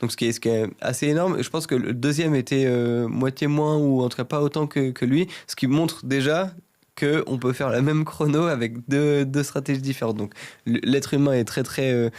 Donc ce qui est assez énorme. Je pense que le deuxième était moitié moins, ou en tout cas pas autant que lui, ce qui montre déjà qu'on peut faire la même chrono avec deux stratégies différentes. Donc l'être humain est très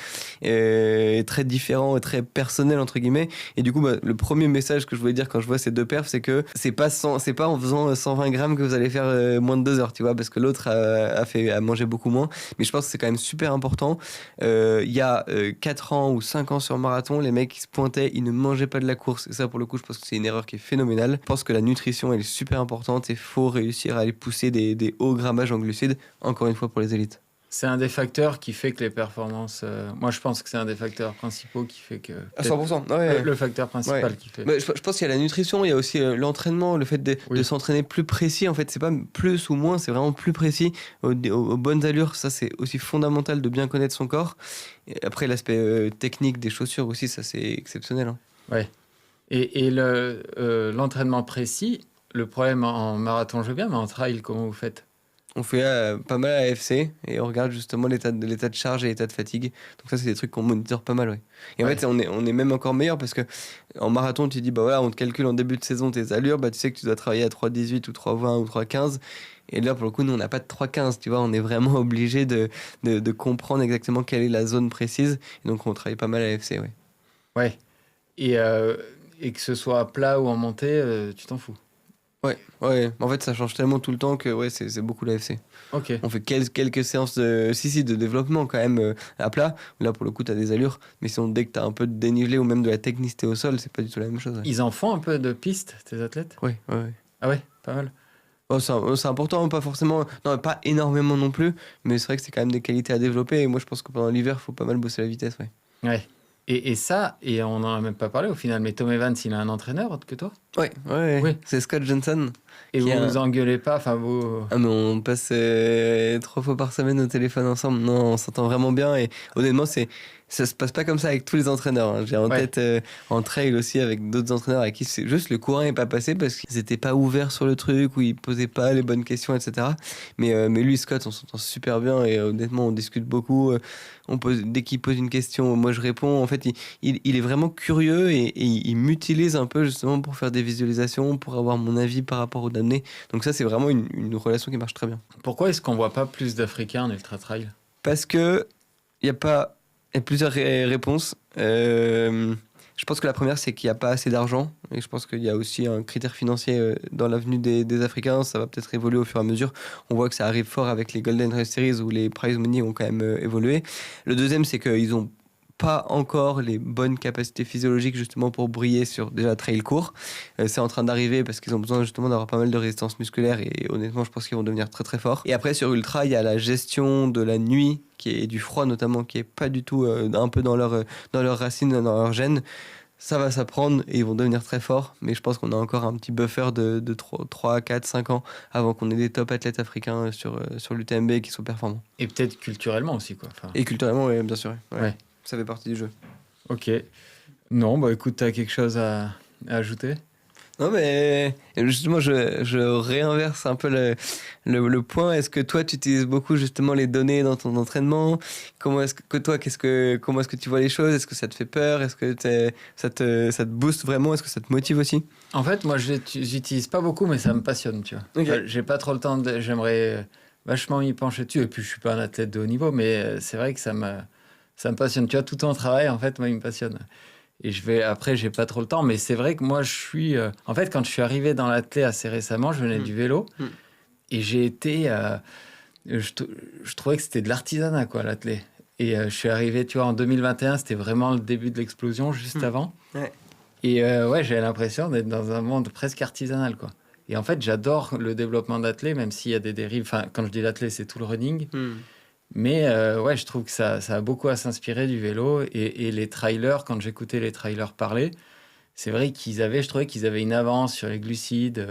différent et très personnel entre guillemets. Et du coup, le premier message que je voulais dire quand je vois ces deux perfs, c'est que c'est pas en faisant 120 grammes que vous allez faire moins de 2 heures, tu vois, parce que l'autre a mangé beaucoup moins. Mais je pense que c'est quand même super important. Il y a 4 ans ou 5 ans sur marathon, les mecs qui se pointaient, ils ne mangeaient pas de la course. Et ça, pour le coup, je pense que c'est une erreur qui est phénoménale. Je pense que la nutrition, elle est super importante et faut réussir à aller pousser des hauts grammages en glucides, encore une fois pour les élites. C'est un des facteurs qui fait que les performances. Moi, je pense que c'est un des facteurs principaux qui fait que. À 100%. Ouais. Le facteur principal Ouais. qui fait. Mais je pense qu'il y a la nutrition, il y a aussi l'entraînement, le fait de Oui. s'entraîner plus précis. En fait, c'est pas plus ou moins, c'est vraiment plus précis, aux bonnes allures. Ça, c'est aussi fondamental de bien connaître son corps. Et après, l'aspect technique des chaussures aussi, ça, c'est exceptionnel. Hein. Ouais. Et l'entraînement précis, le problème en marathon, je veux bien, mais en trail, comment vous faites? On fait pas mal à AFC et on regarde justement l'état de charge et l'état de fatigue. Donc ça, c'est des trucs qu'on monitor pas mal, ouais. Et en Ouais. fait, on est même encore meilleur parce que en marathon, tu dis, bah voilà, on te calcule en début de saison tes allures, bah tu sais que tu dois travailler à 3,18 ou 3,20 ou 3,15. Et là, pour le coup, nous, on n'a pas de 3,15, tu vois, on est vraiment obligé de comprendre exactement quelle est la zone précise. Et donc, on travaille pas mal à AFC, ouais. Ouais. Et que ce soit à plat ou en montée, tu t'en fous. Ouais. En fait, ça change tellement tout le temps que ouais, c'est beaucoup l'AFC. Ok. On fait quelques séances de développement quand même à plat. Là, pour le coup, tu as des allures. Mais sinon, dès que tu as un peu de dénivelé ou même de la technicité au sol, c'est pas du tout la même chose. Ouais, Ils en font un peu de piste, tes athlètes? ouais. Ah ouais, pas mal. Oh, c'est important, pas forcément. Non, pas énormément non plus. Mais c'est vrai que c'est quand même des qualités à développer. Et moi, je pense que pendant l'hiver, il faut pas mal bosser la vitesse. Ouais. Ouais. Et ça, et on n'en a même pas parlé au final, mais Tom Evans, il a un entraîneur autre que toi? Ouais. Oui. C'est Scott Johnson. Et Qui vous a- vous engueulez pas, enfin vous. Ah, mais on passe 3 fois par semaine au téléphone ensemble. Non, on s'entend vraiment bien. Et honnêtement, ça se passe pas comme ça avec tous les entraîneurs. Hein. J'ai en Ouais. tête en trail aussi avec d'autres entraîneurs avec qui c'est juste le courant n'est pas passé parce qu'ils étaient pas ouverts sur le truc ou ils posaient pas les bonnes questions, etc. Mais lui, Scott, on s'entend super bien et honnêtement, on discute beaucoup. Dès qu'il pose une question, moi je réponds. En fait, il est vraiment curieux et il m'utilise un peu justement pour faire des visualisations, pour avoir mon avis par rapport aux données. Donc ça, c'est vraiment une relation qui marche très bien. Pourquoi est-ce qu'on voit pas plus d'Africains en ultra trail? Parce que il y a plusieurs réponses. Je pense que la première, c'est qu'il n'y a pas assez d'argent. Et je pense qu'il y a aussi un critère financier dans l'avenue des Africains. Ça va peut-être évoluer au fur et à mesure. On voit que ça arrive fort avec les Golden Race Series où les prize money ont quand même évolué. Le deuxième, c'est qu'ils ont pas encore les bonnes capacités physiologiques justement pour briller sur déjà trail court. C'est en train d'arriver parce qu'ils ont besoin justement d'avoir pas mal de résistance musculaire et honnêtement je pense qu'ils vont devenir très très forts. Et après sur ultra il y a la gestion de la nuit qui est du froid notamment qui est pas du tout un peu dans leurs racines, dans leur gène. Ça va s'apprendre et ils vont devenir très forts, mais je pense qu'on a encore un petit buffer de 3, 4, 5 ans avant qu'on ait des top athlètes africains sur l'UTMB qui sont performants. Et peut-être culturellement aussi, quoi. Enfin, Et culturellement, oui, bien sûr. Ouais. Ça fait partie du jeu. ok. Non, bah écoute, t'as quelque chose à ajouter? Non, mais justement, je réinverse un peu le point. Est-ce que toi, tu utilises beaucoup justement les données dans ton entraînement? Comment est-ce que tu vois les choses? Est-ce que ça te fait peur? Est-ce que ça te booste vraiment? Est-ce que ça te motive aussi? En fait, moi, j'utilise pas beaucoup, mais ça me passionne, tu vois. Ok. Enfin, j'ai pas trop le temps, j'aimerais vachement m'y pencher dessus. Et puis, je suis pas un athlète de haut niveau, mais c'est vrai que ça me passionne. Tu vois, tout ton travail, en fait, moi, il me passionne. Et après, j'ai pas trop le temps, mais c'est vrai que moi, je suis. En fait, quand je suis arrivé dans l'athlé assez récemment, je venais du vélo et j'ai été. Je trouvais que c'était de l'artisanat, quoi, l'athlé. Et je suis arrivé, tu vois, en 2021, c'était vraiment le début de l'explosion, juste avant. Ouais. Et ouais, j'avais l'impression d'être dans un monde presque artisanal, quoi. Et en fait, j'adore le développement d'athlé, même s'il y a des dérives. Enfin, quand je dis l'athlé, c'est tout le running. Mais ouais, je trouve que ça a beaucoup à s'inspirer du vélo. Et les trailers, quand j'écoutais les trailers parler, c'est vrai je trouvais qu'ils avaient une avance sur les glucides.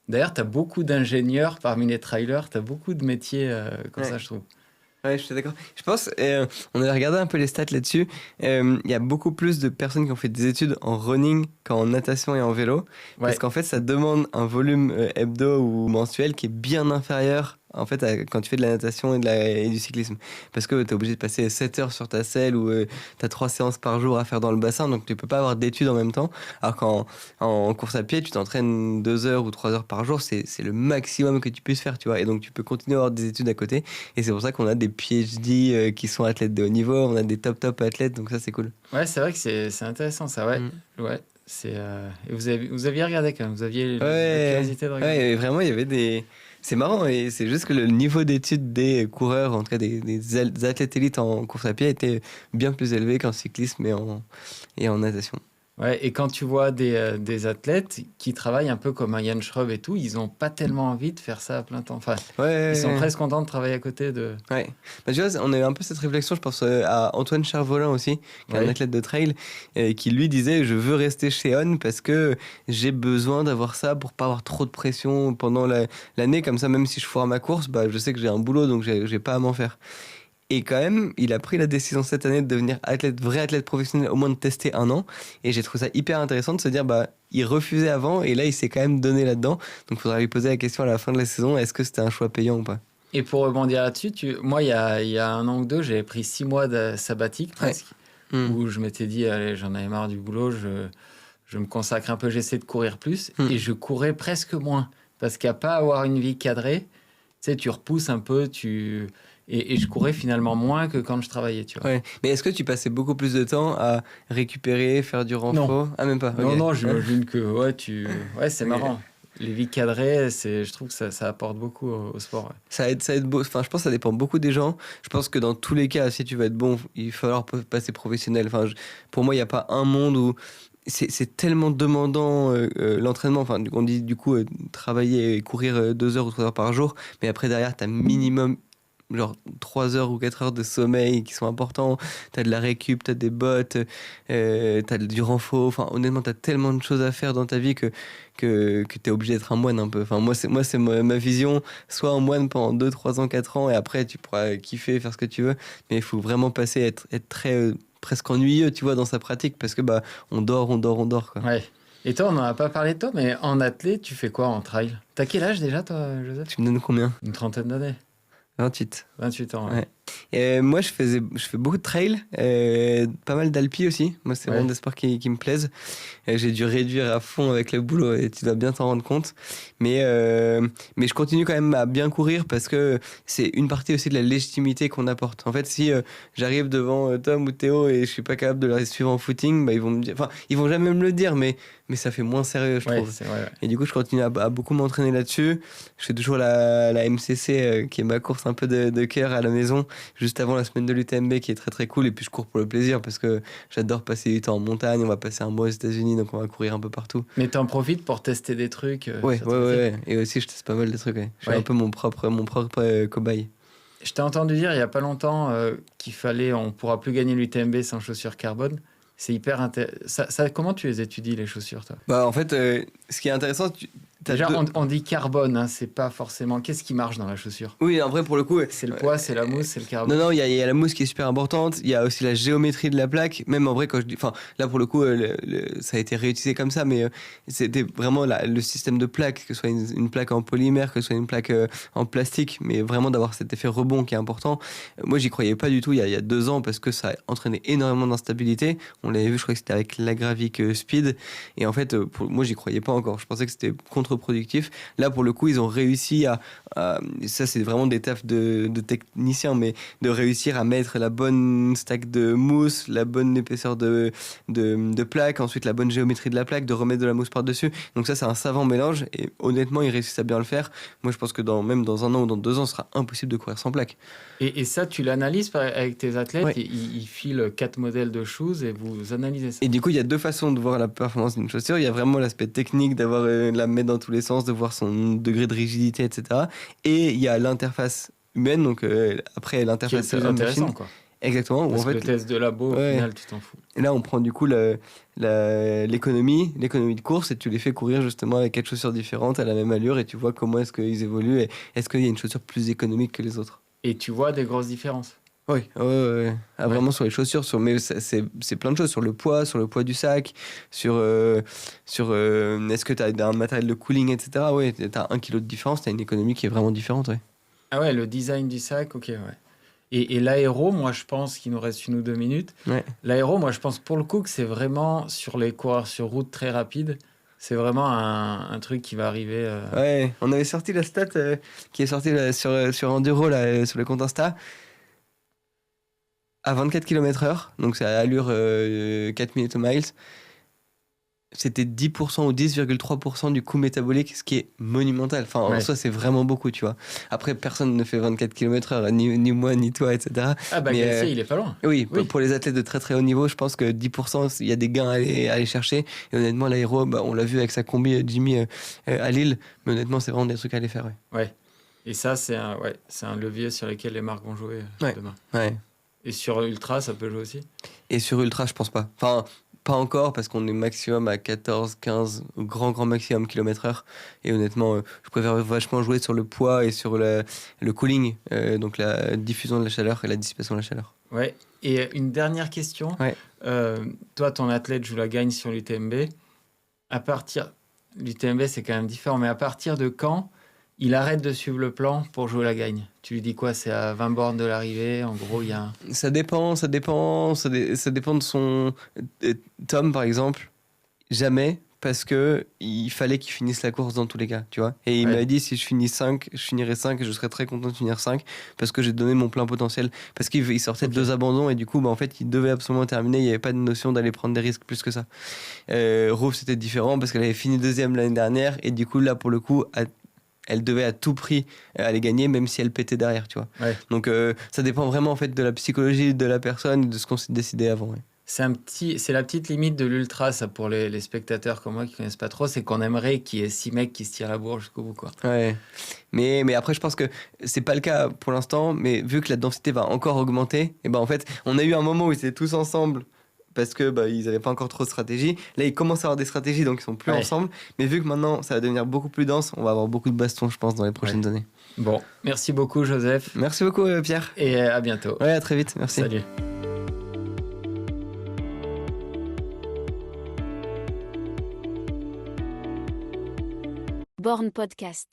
D'ailleurs, tu as beaucoup d'ingénieurs parmi les trailers, tu as beaucoup de métiers comme ça, je trouve. Ouais, je suis d'accord. Je pense, on a regardé un peu les stats là-dessus. Il y a beaucoup plus de personnes qui ont fait des études en running qu'en natation et en vélo. Ouais. Parce qu'en fait, ça demande un volume hebdo ou mensuel qui est bien inférieur en fait, quand tu fais de la natation et du cyclisme. Parce que tu es obligé de passer 7 heures sur ta selle ou tu as 3 séances par jour à faire dans le bassin, donc tu peux pas avoir d'études en même temps. Alors qu'en course à pied, tu t'entraînes 2 heures ou 3 heures par jour, c'est le maximum que tu puisses faire, tu vois. Et donc tu peux continuer à avoir des études à côté. Et c'est pour ça qu'on a des PhD qui sont athlètes de haut niveau, on a des top athlètes, donc ça c'est cool. Ouais, c'est vrai que c'est intéressant ça, ouais. Ouais. Et vous aviez regardé quand même, vous aviez la curiosité de regarder. Ouais, vraiment, il y avait des... C'est marrant, et c'est juste que le niveau d'études des coureurs, en tout cas des athlètes élites en course à pied, était bien plus élevé qu'en cyclisme et en natation. Ouais, et quand tu vois des athlètes qui travaillent un peu comme un Yann Schröb et tout, ils n'ont pas tellement envie de faire ça à plein temps. Enfin, ils sont Ouais. presque contents de travailler à côté de... Ouais. Bah, tu vois, on a eu un peu cette réflexion, je pense à Antoine Chervolin aussi, qui est un Ouais. athlète de trail, qui lui disait je veux rester chez On parce que j'ai besoin d'avoir ça pour pas avoir trop de pression pendant l'année, comme ça, même si je foire ma course, bah, je sais que j'ai un boulot donc j'ai pas à m'en faire. Et quand même, il a pris la décision cette année de devenir vrai athlète professionnel, au moins de tester 1 an. Et j'ai trouvé ça hyper intéressant de se dire, bah, il refusait avant et là, il s'est quand même donné là-dedans. Donc, il faudra lui poser la question à la fin de la saison, est-ce que c'était un choix payant ou pas? Et pour rebondir là-dessus, moi, il y a 1 an ou 2, j'avais pris 6 mois de sabbatique Ouais. presque, où je m'étais dit, allez, j'en avais marre du boulot, je me consacre un peu, j'essaie de courir plus, et je courais presque moins. Parce qu'à pas avoir une vie cadrée, tu sais, tu repousses un peu, et je courais finalement moins que quand je travaillais, tu vois. Ouais. Mais est-ce que tu passais beaucoup plus de temps à récupérer, faire du Non. renfort? Ah, même pas. Non, Ok. non, j'imagine que ouais, c'est Ok. marrant. Les vies cadrées, je trouve que ça apporte beaucoup au sport. Ouais. Ça aide beau. Enfin, je pense que ça dépend beaucoup des gens. Je pense que dans tous les cas, si tu veux être bon, il va falloir passer professionnel. Enfin, pour moi, il n'y a pas un monde où c'est tellement demandant l'entraînement. Enfin, on dit du coup travailler et courir 2 heures ou 3 heures par jour, mais après derrière, tu as minimum genre 3 heures ou 4 heures de sommeil qui sont importants. Tu as de la récup, tu as des bottes, tu as du renfort. Enfin, honnêtement, tu as tellement de choses à faire dans ta vie que tu es obligé d'être un moine un peu. Enfin, c'est ma vision. Soit un moine pendant 2 3 ans, 4 ans, et après, tu pourras kiffer, faire ce que tu veux. Mais il faut vraiment passer, être très presque ennuyeux, tu vois, dans sa pratique, parce que bah, on dort, quoi. Ouais. Et toi, on n'en a pas parlé de toi, mais en athlète, tu fais quoi en trail? T'as quel âge déjà, toi, Joseph? Tu me donnes combien? Une trentaine d'années. 28. 28 ans, ouais. Ouais. Et moi, je fais beaucoup de trail, pas mal d'alpi aussi. Moi, c'est vraiment des sports qui me plaisent. J'ai dû réduire à fond avec le boulot et tu dois bien t'en rendre compte. Mais je continue quand même à bien courir parce que c'est une partie aussi de la légitimité qu'on apporte. En fait, si j'arrive devant Tom ou Théo et je suis pas capable de les suivre en footing, bah, ils vont me dire, enfin, ils vont jamais me le dire, mais ça fait moins sérieux, je trouve. C'est vrai, ouais. Et du coup, je continue à beaucoup m'entraîner là-dessus. Je fais toujours la MCC, qui est ma course un peu de cœur à la maison, juste avant la semaine de l'UTMB, qui est très très cool. Et puis je cours pour le plaisir parce que j'adore passer du temps en montagne. On va passer un mois aux États-Unis, donc on va courir un peu partout. Mais t'en profites pour tester des trucs Ouais. sur ton physique. Et aussi, je teste pas mal de trucs. Ouais. Je suis Ouais. un peu mon propre cobaye. Je t'ai entendu dire il y a pas longtemps on pourra plus gagner l'UTMB sans chaussures carbone. C'est hyper intéressant. Comment tu les étudies, les chaussures, toi? Bah, en fait, ce qui est intéressant, Déjà, on dit carbone, hein, c'est pas forcément... Qu'est-ce qui marche dans la chaussure? Oui, en vrai, pour le coup, C'est le poids, c'est la mousse, c'est le carbone. non, il y a la mousse qui est super importante. Il y a aussi la géométrie de la plaque. Même en vrai, quand je dis, enfin, là pour le coup, ça a été réutilisé comme ça, mais c'était vraiment le système de plaque, que ce soit une plaque en polymère, que ce soit une plaque en plastique, mais vraiment d'avoir cet effet rebond qui est important. Moi, j'y croyais pas du tout il y a 2 ans parce que ça a entraîné énormément d'instabilité. On l'avait vu, je crois que c'était avec l'Agravic Speed. Et en fait, moi, j'y croyais pas encore. Je pensais que c'était contre-productif. Là, pour le coup, ils ont réussi ça, c'est vraiment des tafs de techniciens, mais de réussir à mettre la bonne stack de mousse, la bonne épaisseur de plaque, ensuite la bonne géométrie de la plaque, de remettre de la mousse par-dessus. Donc ça, c'est un savant mélange et honnêtement, ils réussissent à bien le faire. Moi, je pense que même dans 1 an ou dans 2 ans, ce sera impossible de courir sans plaque. Et ça, tu l'analyses avec tes athlètes. Ouais. Ils filent 4 modèles de shoes et vous analysez ça. Et du coup, il y a 2 façons de voir la performance d'une chaussure. Il y a vraiment l'aspect technique, d'avoir la mettre dans tous les sens, de voir son degré de rigidité, etc. Et il y a l'interface humaine, donc après l'interface Qui est le plus homme-machine. intéressant, quoi. Exactement. Parce En que fait, le test de labo, au ouais. final, tu t'en fous. Et là, on prend du coup l'économie de course et tu les fais courir justement avec 4 chaussures différentes à la même allure et tu vois comment est-ce qu'ils évoluent et est-ce qu'il y a une chaussure plus économique que les autres. Et tu vois des grosses différences. Oui, Ah, vraiment sur les chaussures, mais c'est plein de choses, sur le poids du sac, sur est-ce que tu as un matériel de cooling, etc. Oui, tu as 1 kilo de différence, tu as une économie qui est vraiment différente. Ouais. Ah ouais, le design du sac, ok, ouais. Et l'aéro, moi, je pense qu'il nous reste 1 ou 2 minutes. Ouais. L'aéro, moi, je pense pour le coup que c'est vraiment sur les coureurs sur route très rapides. C'est vraiment un truc qui va arriver. Ouais, on avait sorti la stat qui est sortie là, sur Enduro, là, sur le compte Insta. À 24 km/h, donc c'est à allure 4 minutes au miles. c'était 10% ou 10,3% du coût métabolique, ce qui est monumental. Enfin, en soi, c'est vraiment beaucoup, tu vois. Après, personne ne fait 24 km/h, ni moi, ni toi, etc. Ah bah Galtier, il est pas loin. Oui, pour les athlètes de très très haut niveau, je pense que 10%, il y a des gains à aller chercher. Et honnêtement, l'aéro, on l'a vu avec sa combi Jimmy à Lille, mais honnêtement, c'est vraiment des trucs à aller faire. Ouais. Et ça, c'est un levier sur lequel les marques vont jouer demain. Ouais. Et sur Ultra, ça peut jouer aussi? Et sur Ultra, je pense pas. Enfin, pas encore, parce qu'on est maximum à 14, 15, grand maximum km/h. Et honnêtement, je préfère vachement jouer sur le poids et sur le cooling, donc la diffusion de la chaleur et la dissipation de la chaleur. Ouais. Et une dernière question. Ouais. Toi, ton athlète joue la gagne sur l'UTMB. L'UTMB, c'est quand même différent, mais à partir de quand il arrête de suivre le plan pour jouer la gagne? Tu lui dis quoi? C'est à 20 bornes de l'arrivée. En gros, il y a Ça dépend de son... Tom, par exemple, jamais, parce que il fallait qu'il finisse la course dans tous les cas, tu vois. Et il m'a dit, si je finis 5, je finirai 5 et je serais très content de finir 5 parce que j'ai donné mon plein potentiel. Parce qu'il sortait de 2 abandons et du coup, en fait, il devait absolument terminer. Il n'y avait pas de notion d'aller prendre des risques plus que ça. Rove, c'était différent parce qu'elle avait fini 2e l'année dernière et du coup, là, pour le coup, elle devait à tout prix aller gagner, même si elle pétait derrière, tu vois. Ouais. Donc, ça dépend vraiment en fait de la psychologie de la personne et de ce qu'on s'est décidé avant. Ouais. C'est la petite limite de l'ultra, ça, pour les spectateurs comme moi qui connaissent pas trop, c'est qu'on aimerait qu'il y ait 6 mecs qui se tirent la bourre jusqu'au bout, quoi. Ouais. Mais après, je pense que c'est pas le cas pour l'instant, mais vu que la densité va encore augmenter, et en fait, on a eu un moment où ils étaient tous ensemble parce que ils n'avaient pas encore trop de stratégie. Là, ils commencent à avoir des stratégies, donc ils sont plus ensemble. Mais vu que maintenant, ça va devenir beaucoup plus dense, on va avoir beaucoup de bastons, je pense, dans les prochaines années. Bon, merci beaucoup, Joseph. Merci beaucoup, Pierre. Et à bientôt. Ouais, à très vite. Merci. Salut. Born Podcast.